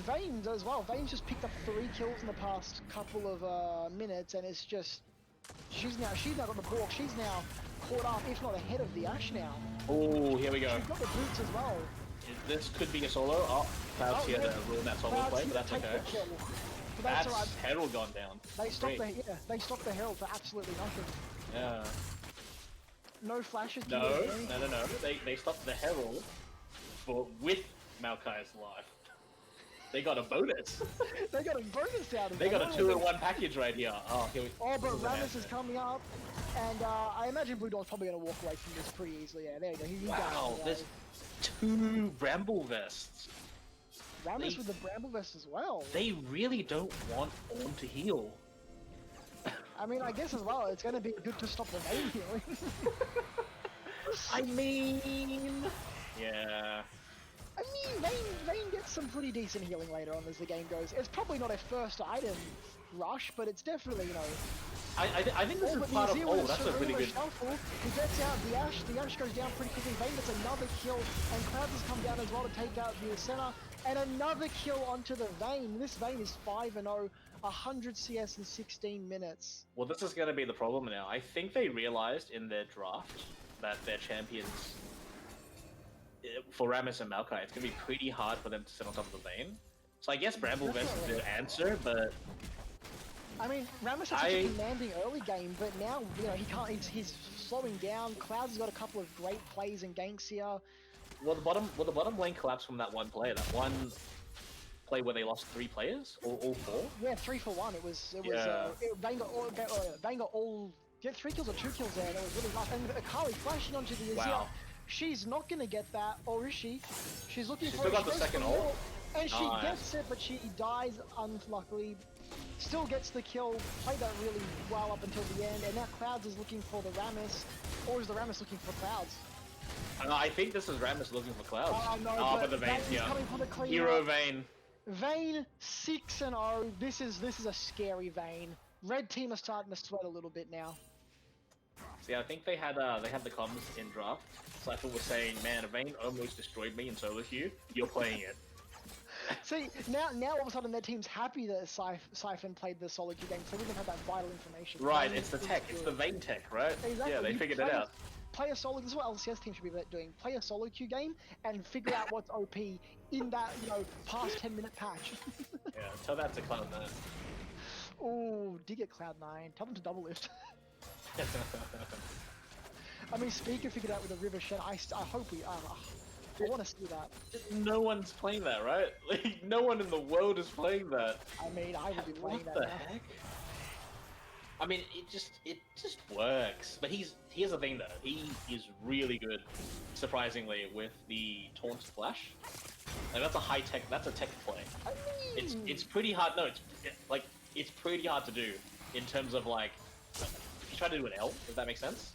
Vayne as well. Vayne's just picked up 3 kills in the past couple of minutes, and it's just... She's now got the ball. She's now caught up, if not ahead of the Ashe now. Oh, here we go. She's got the boots as well. This could be a solo. Oh, Cloud's here to ruin that solo play, but that's okay. But that's alright. Herald gone down. They stopped Great. they stopped the Herald for absolutely nothing. Yeah. No flashes. No. They stopped the Herald with Maokai's life. They got a bonus. They got a bonus out of it. They got a 2-in-1 package right here. Oh, here we Oh, but Rammus is coming up, and I imagine Blue Dog's probably going to walk away from this pretty easily. Yeah, there you go. He Wow, there's 2 Bramble Vests. Rammus with the Bramble Vest as well. They really don't want Orm to heal. I mean, I guess as well, it's going to be good to stop the main healing. I mean... Yeah... I mean, Vayne gets some pretty decent healing later on as the game goes. It's probably not a first item rush, but it's definitely, you know... I think this is part of... Oh, that's a really good... Shuffle. He gets out the Ashe goes down pretty quickly. Vayne gets another kill, and Clouds has come down as well to take out the center. And another kill onto the Vayne. This Vayne is 5-0, 100 CS in 16 minutes. Well, this is going to be the problem now. I think they realized in their draft that their champions... For Rammus and Maokai, it's going to be pretty hard for them to sit on top of the Vayne. So I guess Bramble Vest is their answer, but... I mean, Rammus has such a commanding early game, but now, you know, he can't. He's slowing down. Clouds has got a couple of great plays and ganks here. Well, the bottom lane collapsed from that one play. That one play where they lost 3 players, or all 4. Yeah, 3 for 1. It was. Yeah. Vayne got all. Get 3 kills or 2 kills there. And it was really rough. And Akali flashing onto the Azir. Wow. She's not gonna get that, or is she? She's looking for. Still got the second ult. And she gets it, but she dies unluckily. Still gets the kill, played that really well up until the end, and now Clouds is looking for the Rammus, or is the Rammus looking for Clouds? I think this is Rammus looking for Clouds. No, but the Vayne's here. Coming for the clean Hero Vayne. Vayne 6-0. This is a scary Vayne. Red team are starting to sweat a little bit now. See, I think they had the comms in draft. Cypher was saying, "Man, Vayne almost destroyed me in solo queue. You're playing it." See, now all of a sudden their team's happy that Siphon played the solo queue game, so we can have that vital information. Right, it's the tech. It's the Vayne tech, right? Exactly. Yeah, they figured it out. Play a solo. This is what LCS team should be doing. Play a solo queue game and figure out what's OP in that, you know, past 10-minute patch. Yeah, tell that to Cloud9. Oh, dig it, Cloud9. Tell them to double lift. I mean, Speaker figured out with a River Shen. I hope we. I want to see that. No one's playing that, right? Like, no one in the world is playing that. I mean, I would be playing that. What the heck? I mean, it just works. But here's the thing though. He is really good, surprisingly, with the taunt splash. Like that's a high tech. That's a tech play. I mean, it's pretty hard. No, it's pretty hard to do in terms of like if you try to do an L, if that makes sense.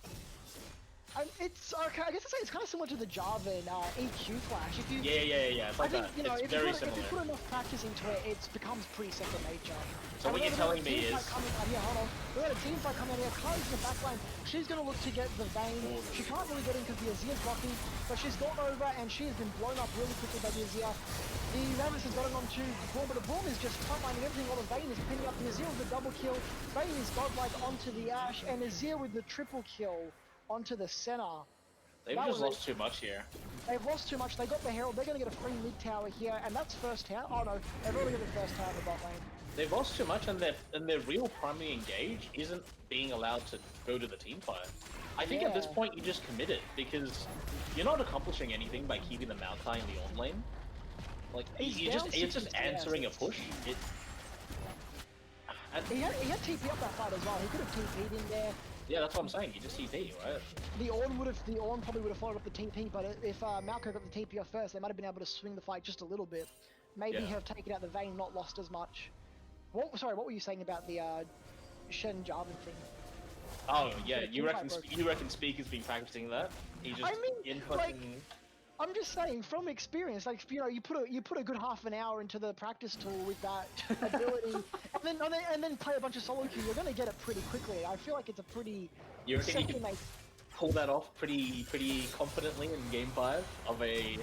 It's okay. I guess it's kind of similar to the Jarvan EQ flash. If you, yeah. It's like that. You know, it's very similar. If you put enough practice into it, it becomes pretty second nature. So what you're telling me is... Hold on. We got a team fight coming out here. Kai's in the back line. She's going to look to get the Vayne. She can't really get in because the Azir's blocking, but she's gone over and she has been blown up really quickly by the Azir. The Rammus has gotten onto the Braum, but the Braum is just frontlining everything while the Vayne is pinning up the Azir with the double kill. Vayne is godlike onto the Ashe, and Azir with the triple kill onto the center. They've just lost too much here. They've lost too much. They got the Herald. They're going to get a free mid tower here, and that's first tower. Oh no, they've already got the first tower in the bot lane. They've lost too much, and their real primary engage isn't being allowed to go to the team fight. I think at this point you just commit it because you're not accomplishing anything by keeping the Maokai in the on lane. Like it's just answering a push. He had TP up that fight as well. He could have TP'd in there. Yeah, that's what I'm saying. You just TP, right? The Ornn probably would have followed up the TP, but if Malco got the TP off first, they might have been able to swing the fight just a little bit. Maybe have taken out the Vayne, not lost as much. Sorry, what were you saying about the Shen Jarvan thing? Oh yeah, you reckon Speaker's been practicing that? He just I'm just saying, from experience, like you know, you put a good half an hour into the practice tool with that ability, and then play a bunch of solo queue, you're gonna get it pretty quickly. I feel like it's a pretty. You reckon you can pull that off pretty confidently in Game 5 of a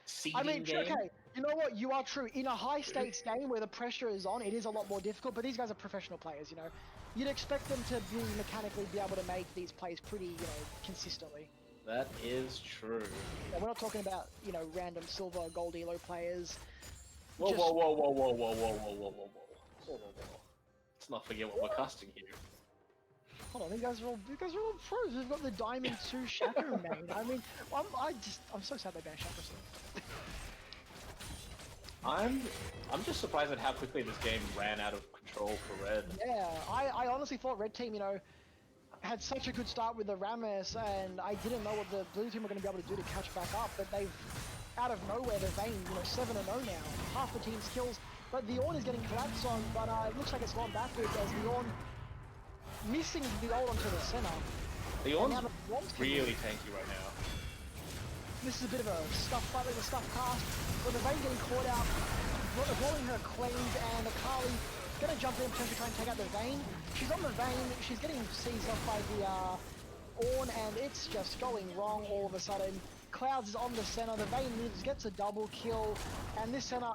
seeding game? Okay, you know what? You are true. In a high stakes game where the pressure is on, it is a lot more difficult. But these guys are professional players, you know. You'd expect them to mechanically be able to make these plays pretty, you know, consistently. That is true. Yeah, we're not talking about, you know, random silver, gold elo players. Whoa. Let's not forget what we're casting here. Hold on, you guys are all pros. We've got the Diamond 2 Shatter main. I mean, I'm so sad they banned Shatter stuff. I'm just surprised at how quickly this game ran out of control for Red. Yeah, I honestly thought Red Team, you know, had such a good start with the Rammus, and I didn't know what the Blue Team were going to be able to do to catch back up, but they've, out of nowhere, the Vayne, you know, 7-0 now. Half the team's kills, but the Ornn is getting collapsed on, but it looks like it's gone backwards as the Ornn missing the ult onto the center. The Ornn's really tanky right now. This is a bit of a stuff fight, like a stuff cast, with the Vayne getting caught out, blowing her cleaned, and Akali gonna jump in to try and take out the Vayne. She's on the Vayne, she's getting seized off by the Ornn, and it's just going wrong all of a sudden. Clouds is on the center, the Vayne moves, gets a double kill, and this center,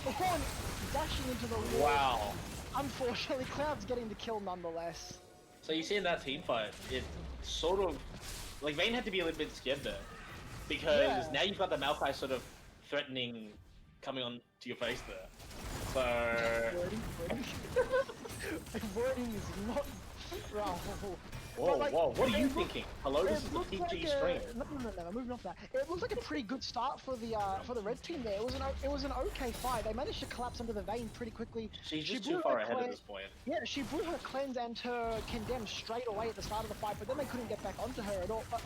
Ornn dashing into the wall. Wow. Unfortunately, Cloud's getting the kill nonetheless. So you see in that team fight, it sort of, like Vayne had to be a little bit scared there. Because now you've got the Maokai sort of threatening, coming on to your face there. So... Wording is not... Whoa, like, whoa, what are you thinking? Hello, this is the PG stream. No, moving off that. It looks like a pretty good start for the red team there. It was an okay fight. They managed to collapse under the Vayne pretty quickly. She's just too far ahead at this point. Yeah, she blew her cleanse and her condemn straight away at the start of the fight, but then they couldn't get back onto her at all. But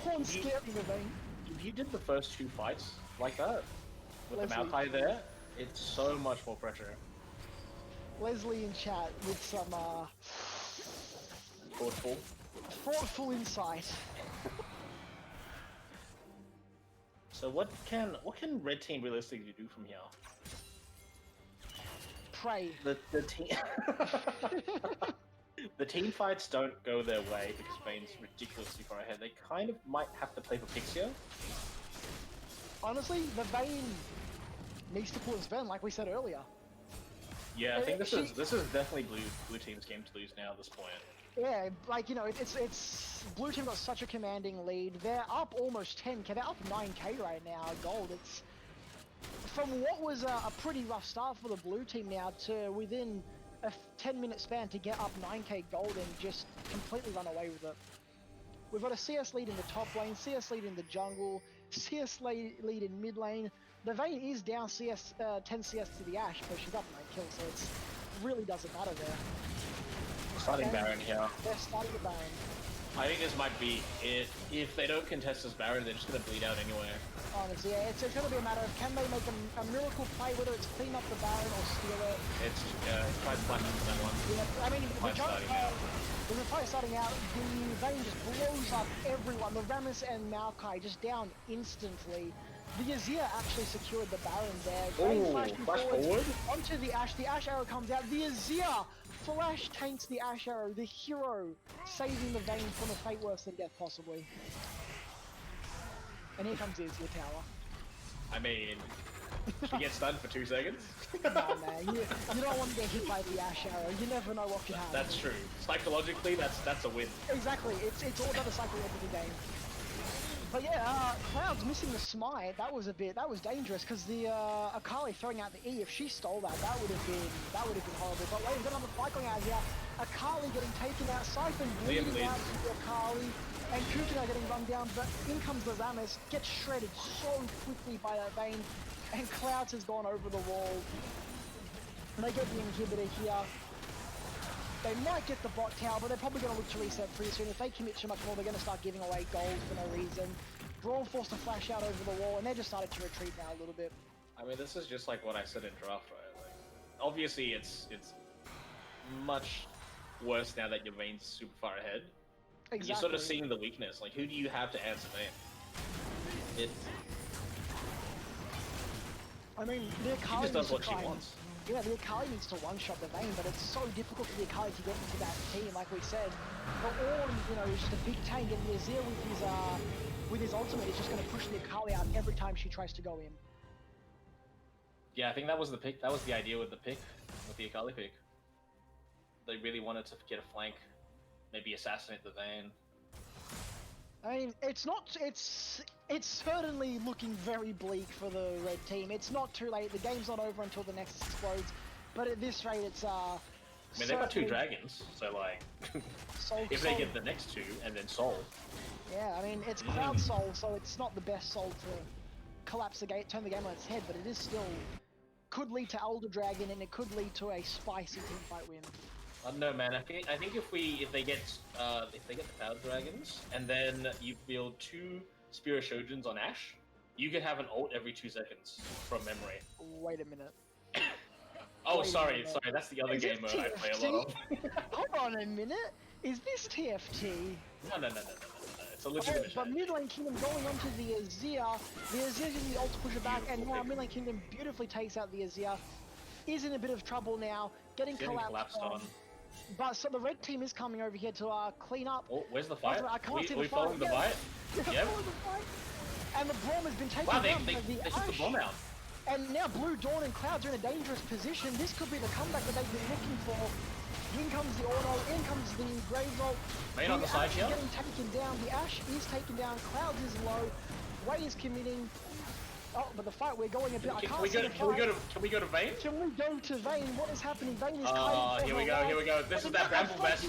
Ornn's scared the Vayne. If you did the first 2 fights like that, with Leslie. the Maokai there, it's so much more pressure. Leslie in chat with some thoughtful insight. So what can Red Team realistically do from here? Pray. The team the team fights don't go their way because Vayne's ridiculously far ahead. They kind of might have to play for picks here. Honestly, the Vayne needs to pull his Ven, like we said earlier. Yeah, I think this is definitely blue team's game to lose now at this point. Yeah, like, you know, it's Blue Team got such a commanding lead. They're up almost 10k. They're up 9k right now, gold. It's from what was a pretty rough start for the Blue Team now to within a 10-minute span to get up 9k gold and just completely run away with it. We've got a CS lead in the top lane, CS lead in the jungle, CS lead in mid lane. The Vayne is down 10 CS to the Ashe, but she's up 9 kills, so it really doesn't matter there. Starting Baron here. They're starting the Baron. I think this might be it. If they don't contest this Baron, they're just going to bleed out anyway. Honestly, yeah, it's going to be a matter of can they make a miracle play, whether it's clean up the Baron or steal it. It's try to platinum for that one. Yeah, I mean, with the fight starting out, the Vayne just blows up everyone. The Rammus and Maokai just down instantly. The Azir actually secured the Baron there. Flash forward onto the Ashe. The Ashe arrow comes out. The Azir flash tanks the Ashe arrow. The hero saving the Vayne from a fate worse than death, possibly. And here comes the Azir tower. I mean, she gets stunned for 2 seconds. Nah, man, you don't want to get hit by the Ashe arrow. You never know what could happen. That's true. Psychologically, that's a win. Exactly. It's all about the psychological game. But yeah, Cloud's missing the smite. That was dangerous because the Akali throwing out the E. If she stole that, that would have been horrible. But wait, we've got another fight going out here. Akali getting taken out, Siphon bleeding out to Akali, and Kukuno getting run down. But in comes the Rammus, gets shredded so quickly by that Vayne, and Clouds has gone over the wall. And they get the inhibitor here. They might get the bot tower, but they're probably going to look to reset pretty soon. If they commit too much more, they're going to start giving away gold for no reason. Brawl forced to flash out over the wall, and they're just starting to retreat now a little bit. I mean, this is just like what I said in draft, right? Like, obviously, it's much worse now that your Vayne's super far ahead. Exactly. You're sort of seeing the weakness. Like, who do you have to answer Vayne? I mean, the Akali she just does what she wants. Yeah, the Akali needs to one-shot the Vayne, but it's so difficult for the Akali to get into that team, like we said. But Ornn, you know, is just a big tank, and the Azir with his ultimate is just going to push the Akali out every time she tries to go in. Yeah, I think that was the pick. That was the idea with the pick, with the Akali pick. They really wanted to get a flank, maybe assassinate the Vayne. I mean, it's certainly looking very bleak for the red team. It's not too late. The game's not over until the Nexus explodes. But at this rate, it's I mean, they've got 2 certainly dragons, so like, Soul. if they get the next 2 and then Soul. Yeah, I mean it's Cloud Soul, so it's not the best Soul to collapse the game, turn the game on its head, but it is still could lead to Elder Dragon, and it could lead to a spicy teamfight win. I don't know, man. I think if they get the Cloud Dragons and then you build 2 Spirit Shojuns on Ash, you can have an ult every 2 seconds from memory. Wait a minute. Oh, Wait a sorry, minute. that's the other Is game this mode I play a lot of. Hold on a minute. Is this TFT? No. It's a legitimate But strategy. Mid Lane Kingdom going onto the Azir. The Azir using the ult to push it back, and now Mid Lane Kingdom beautifully takes out the Azir. Is in a bit of trouble now, getting collapsed on. But so the red team is coming over here to clean up. Oh, where's the fight? I can't see the we fight. following the fight? Yep. And the Braum has been taken Wow, down they by the took the Ash. bomb out. And now Blue Dawn and Clouds are in a dangerous position. This could be the comeback that they've been looking for. In comes the auto, in comes the Grave Ult. Main on the side here. Getting taken down. The Ash is taken down. Clouds is low. Wei is committing. Oh, but the fight we're going a bit. Can we go to Vayne? Can we go to Vayne? What is happening? Vayne is kind of here we go. This is that Bramble Vest.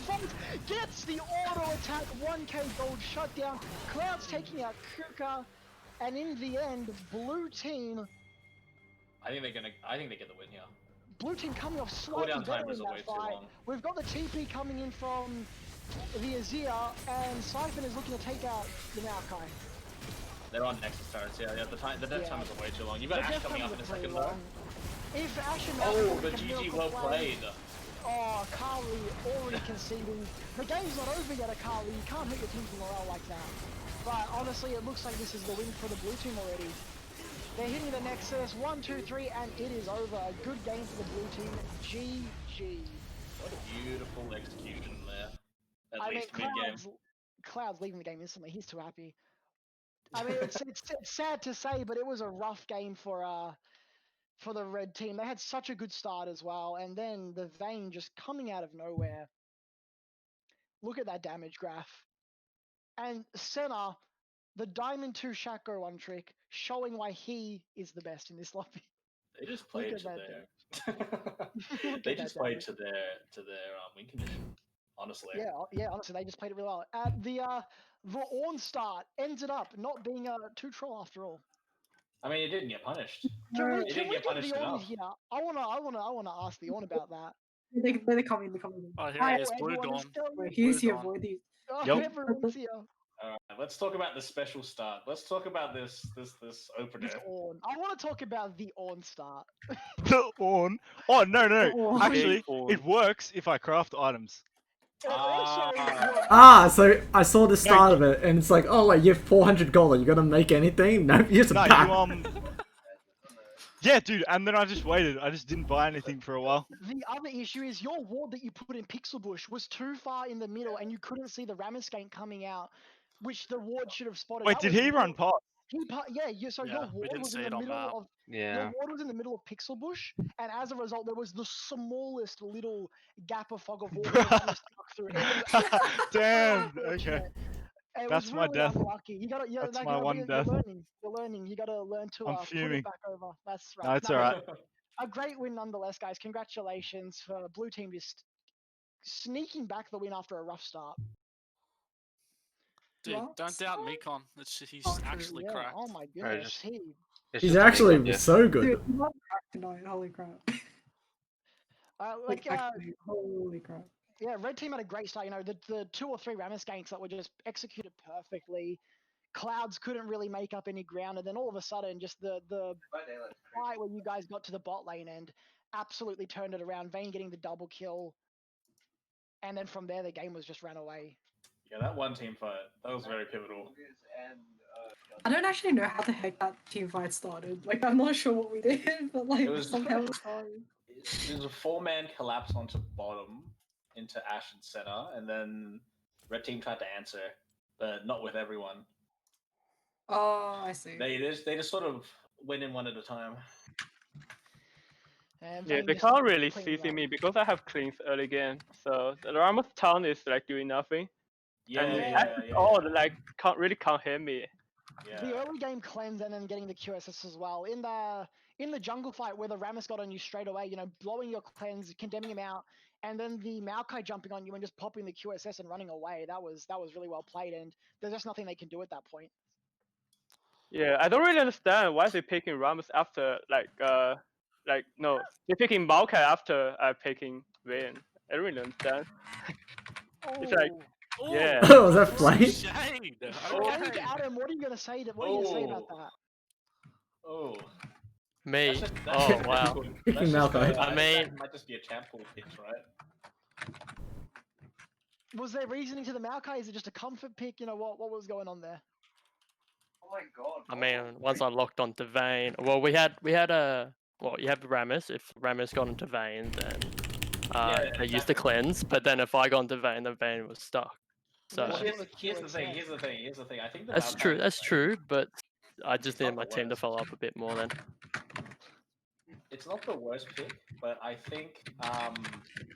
Gets the auto attack. 1k gold shut down. Clouds taking out Kuka. And in the end, blue team. I think they get the win here. Blue team coming off slightly Cooldown better time is in way that too fight. long. We've got the TP coming in from the Azir, and Siphon is looking to take out the Maokai. They're on Nexus turrets, yeah. The death time is way too long. You've got Ash coming up in a second though. If Ash and Oh, the GG well played. Oh, Akali already conceding. The game's not over yet, Akali. You can't hit your team's morale like that. But honestly, it looks like this is the win for the blue team already. They're hitting the Nexus, 1, 2, 3, and it is over. A good game for the blue team. GG. What a beautiful execution there. At I mean, least mid-game. Cloud's leaving the game instantly. He's too happy. I mean, it's sad to say, but it was a rough game for the red team. They had such a good start as well, and then the Vayne just coming out of nowhere. Look at that damage graph. And Senna, the Diamond 2 Shaco 1 trick, showing why he is the best in this lobby. They just played to their. They just played to their win condition. Honestly. Yeah. Honestly, they just played it really well. The Ornn start ended up not being a 2 troll after all. I mean, it didn't get punished. Can we get the Ornn here? I wanna ask the Ornn about that. They're coming. Oh, here he is, Blue Dawn. He's here, Dawn. boy. Oh, everyone's here. Alright, let's talk about the special start. Let's talk about this opener. This Ornn. I want to talk about the Ornn start. The Ornn. Oh no. Oh, Actually, Ornn. it works if I craft items. It also works. So I saw the start of it, and it's like, oh wait, you have 400 gold. Are you gonna make anything? No, you just No, pack. Yeah, dude. And then I just waited. I just didn't buy anything for a while. The other issue is your ward that you put in Pixel Bush was too far in the middle, and you couldn't see the Ramescane coming out, which the ward should have spotted. Wait, That did was he run past? So Yeah, your we ward didn't was see in it the on middle map. of Yeah. your ward was in the middle of Pixel Bush, and as a result, there was the smallest little gap of fog of war that you stuck through. It was Damn. Okay. unfortunate. It That's was my really death. unlucky. You gotta, That's like, my one death. You're learning. You gotta learn to I'm put fuming. it back over. That's right. No, it's alright. A great win nonetheless, guys. Congratulations for blue team just sneaking back the win after a rough start. Dude, Well, don't doubt so- Mikon. He's Oh, actually Yeah, cracked. oh my Right, goodness. just- He It's He's just a actually big one, so good. Dude, I'm cracked tonight. Holy crap. like Actually, holy crap. yeah, red team had a great start. You know, the 2 or 3 Ramescanes that were just executed perfectly. Clouds couldn't really make up any ground, and then all of a sudden, just the fight where you guys got to the bot lane and absolutely turned it around. Vayne getting the double kill, and then from there the game was just ran away. Yeah, that one team fight, that was very pivotal. I don't actually know how the heck that team fight started. Like, I'm not sure what we did, but like, It was- somehow it started. It was a 4-man collapse onto bottom into Ash and Senna, and then red team tried to answer, but not with everyone. Oh, I see. They just sort of went in one at a time. And Yeah, Vayne they just can't really cleaned CC up. me because I have cleans early game. So the Ramos town is like doing nothing. Yeah, and yeah. all like can't hit me. Yeah. The early game cleanse and then getting the QSS as well. In in the jungle fight where the Rammus got on you straight away, blowing your cleanse, condemning him out, and then the Maokai jumping on you and just popping the QSS and running away. That was really well played, and there's just nothing they can do at that point. Yeah, I don't really understand why they're picking Rammus after no, they're picking Maokai after picking Vayne. I don't really understand. It's like Oh, yeah. Was that Flame? Shade. Frank, Okay. Adam, what are you gonna say? What are you gonna say about that? Oh. Me? That's Oh just wow. difficult. Picking That's just, Maokai. I mean- that might just be a champ pool pitch, right? Was there reasoning to the Maokai? Is it just a comfort pick? What was going on there? Oh my god. I mean, once I locked onto Vayne, well, we had a you have Rammus. If Rammus got into Vayne, then they used the cleanse. But then if I got into Vayne, the Vayne was stuck. So Well, Here's Well, here's the thing. Here's the thing. Here's the thing. I think the that's Maokai true. is That's like- true. But I just It's not need my the team to worst. follow up a bit more then. It's not the worst pick, but I think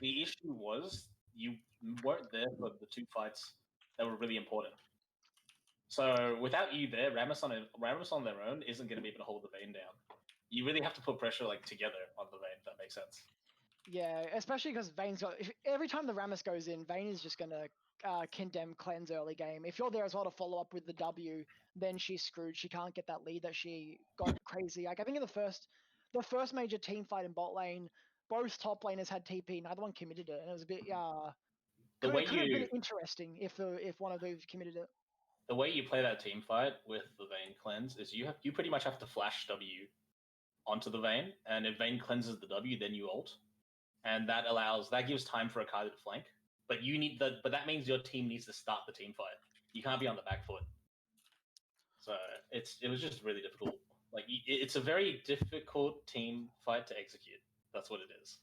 the issue was you weren't there for the two fights that were really important. So without you there, Rammus on their own isn't going to be able to hold the Vayne down. You really have to put pressure together on the Vayne. If that makes sense. Yeah, especially because Vayne's got. Every time the Rammus goes in, Vayne is just gonna condemn cleanse early game. If you're there as well to follow up with the W, then she's screwed. She can't get that lead that she got crazy. Like I think in the first major team fight in bot lane, both top laners had TP. Neither one committed it, and it was a bit The way It could have been you interesting if one of those committed it. the way you play that team fight with the Vayne cleanse is you pretty much have to flash W onto the Vayne, and if Vayne cleanses the W, then you ult, and that gives time for Akali to flank. But that means your team needs to start the team fight. You can't be on the back foot. So it was just really difficult. Like it's a very difficult team fight to execute. That's what it is.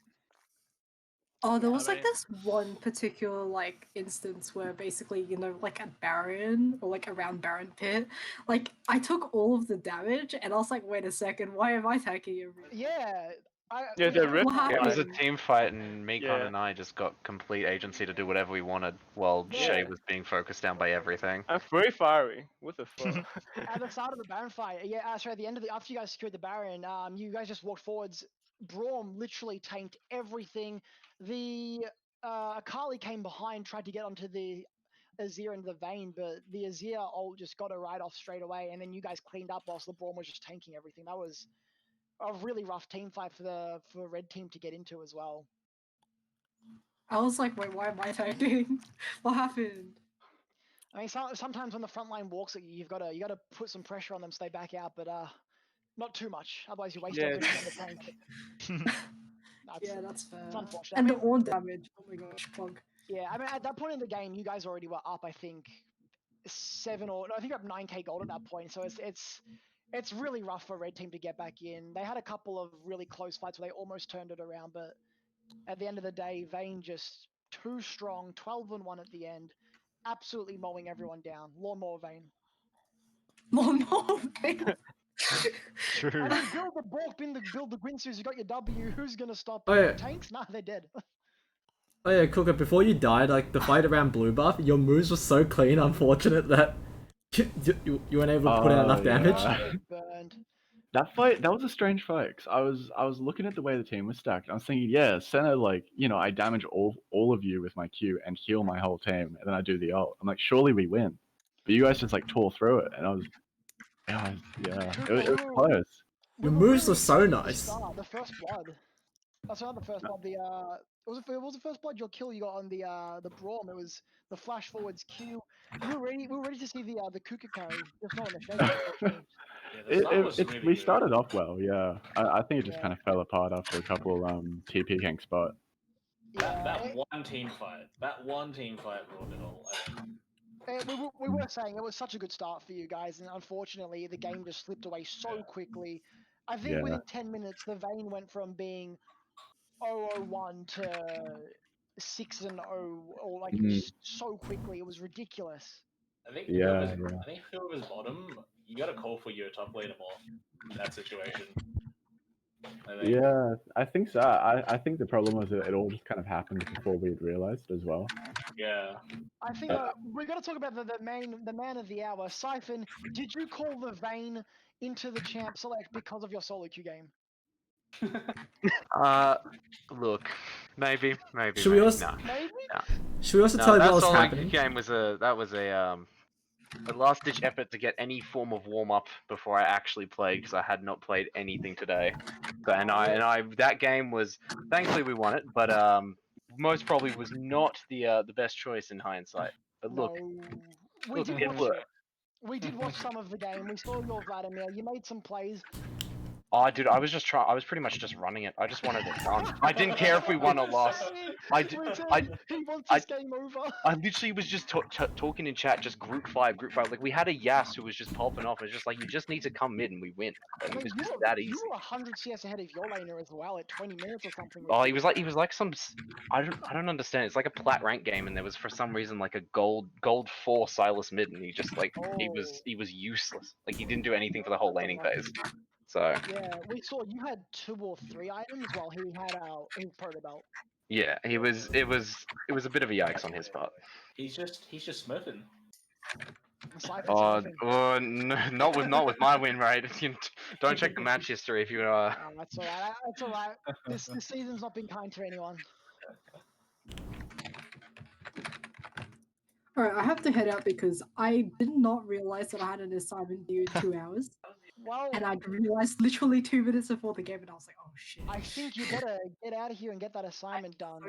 Oh, there Yeah, was I like mean- this one particular instance where basically, like at Baron or like around Baron Pit, like I took all of the damage and I was like, wait a second, why am I attacking everything? Yeah. Yeah, the Rift What It was a happened? team fight, and Mikon Yeah. and I just got complete agency to do whatever we wanted, while Yeah. Shay was being focused down by everything. I'm very fiery. What the fuck? At the start of the Baron fight, sorry, at the end of after you guys secured the Baron, you guys just walked forwards. Braum literally tanked everything. The Akali came behind, tried to get onto the Azir into the Vayne, but the Azir ult just got her right off straight away, and then you guys cleaned up whilst the Braum was just tanking everything. That was a really rough team fight for the red team to get into as well. I was like, wait, why am I attacking? What happened? I mean, sometimes when the front line walks at you, you gotta put some pressure on them, stay back out, but not too much. Otherwise, you waste Yeah. everything on the tank. Yeah, that's fair. it's unfortunate. And I the mean, on damage. Oh my gosh, plug. yeah, I mean, at that point in the game, you guys already were up. I think 7 or no, I think you're up 9k gold at that point. So it's really rough for red team to get back in. They had a couple of really close fights where they almost turned it around, but at the end of the day, Vayne just too strong. 12-1 at the end, absolutely mowing everyone down. Lawnmower Vayne. Lawnmower. True. I mean, build the Bork, build the Gwinsus, you got your W. Who's gonna stop Oh, yeah. tanks? Nah, they're dead. Oh yeah, Cooker, before you died, like the fight around Blue Buff, your moves were so clean, unfortunate that you weren't able to put in enough damage. Yeah, burned. That fight, that was a strange fight. 'Cause I was looking at the way the team was stacked. And I was thinking, yeah, Senna, I damage all of you with my Q and heal my whole team, and then I do the ult. I'm like, surely we win. But you guys just tore through it, and it was close. Your We were moves really were so excited at the nice. start, the first blood. That's not the first blood. It was the first blood your kill you got on the Braum. It was the flash forwards Q. We were ready to see the Kuka carry, just not on the shake. unfortunately. Yeah, the start was really We good. started off well, yeah. I think it just Yeah. kind of fell apart after a couple TP gank spot. Yeah, That one team fight ruined it all. I think. we were saying it was such a good start for you guys, and unfortunately the game just slipped away so quickly. I think Yeah. within 10 minutes the Vayne went from being 0-1 to 6-0, or so quickly. It was ridiculous. I think Yeah, whoever's bottom, you gotta call for your top laner more in that situation. I think. Yeah, I think so. I think the problem was that it all just kind of happened before we had realized as well. Yeah. I think we got to talk about the man of the hour, Siphon. Did you call the Vayne into the champ select because of your solo queue game? Look, maybe. Should we also No. Maybe? should we also No, tell everyone that what's solo happening? game was a last ditch effort to get any form of warm up before I actually played because I had not played anything today. So, and I that game was thankfully we won it, but most probably was not the best choice in hindsight. But look, No. We did it watch. worked. We did watch some of the game. We saw your Vladimir. You made some plays. Oh, dude, I was pretty much just running it. I just wanted it done. I didn't care if we won or lost. I did. He wants I- this game over. I literally was just talking in chat, just group five. Like we had a Yas who was just popping off. It's just like you just need to come mid and we win. Like it was just that easy. You were 100 CS ahead of your laner as well at 20 minutes or something. Oh, he was like some. I don't understand. It's like a plat rank game, and there was for some reason like a gold 4 Silas mid, and he just like he was useless. Like he didn't do anything for the whole laning phase. So Yeah, we saw you had 2 or 3 items while he had his proto belt. yeah, it was a bit of a yikes on his part. He's just smurfing. Not with my win rate. Don't check the match history if you That's alright. That's alright. This season's not been kind to anyone. Alright, I have to head out because I did not realize that I had an assignment due in 2 hours. Well, And I realized literally 2 minutes before the game, and I was like, oh shit. I think you better get out of here and get that assignment done.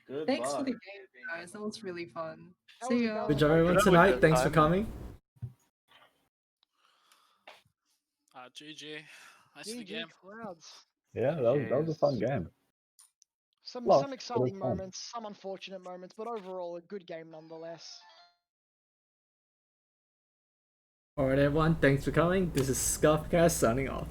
Good. Thanks for the game, guys. That was really fun. That See was- ya. that Good was job, great. everyone, That was tonight. good Thanks for time. coming. GG. Nice for the GG game. Clouds. Yeah, that was a fun game. Some Lost, but it exciting was fun. moments, some unfortunate moments, but overall a good game nonetheless. Alright, everyone, thanks for coming. This is Scuffcast signing off.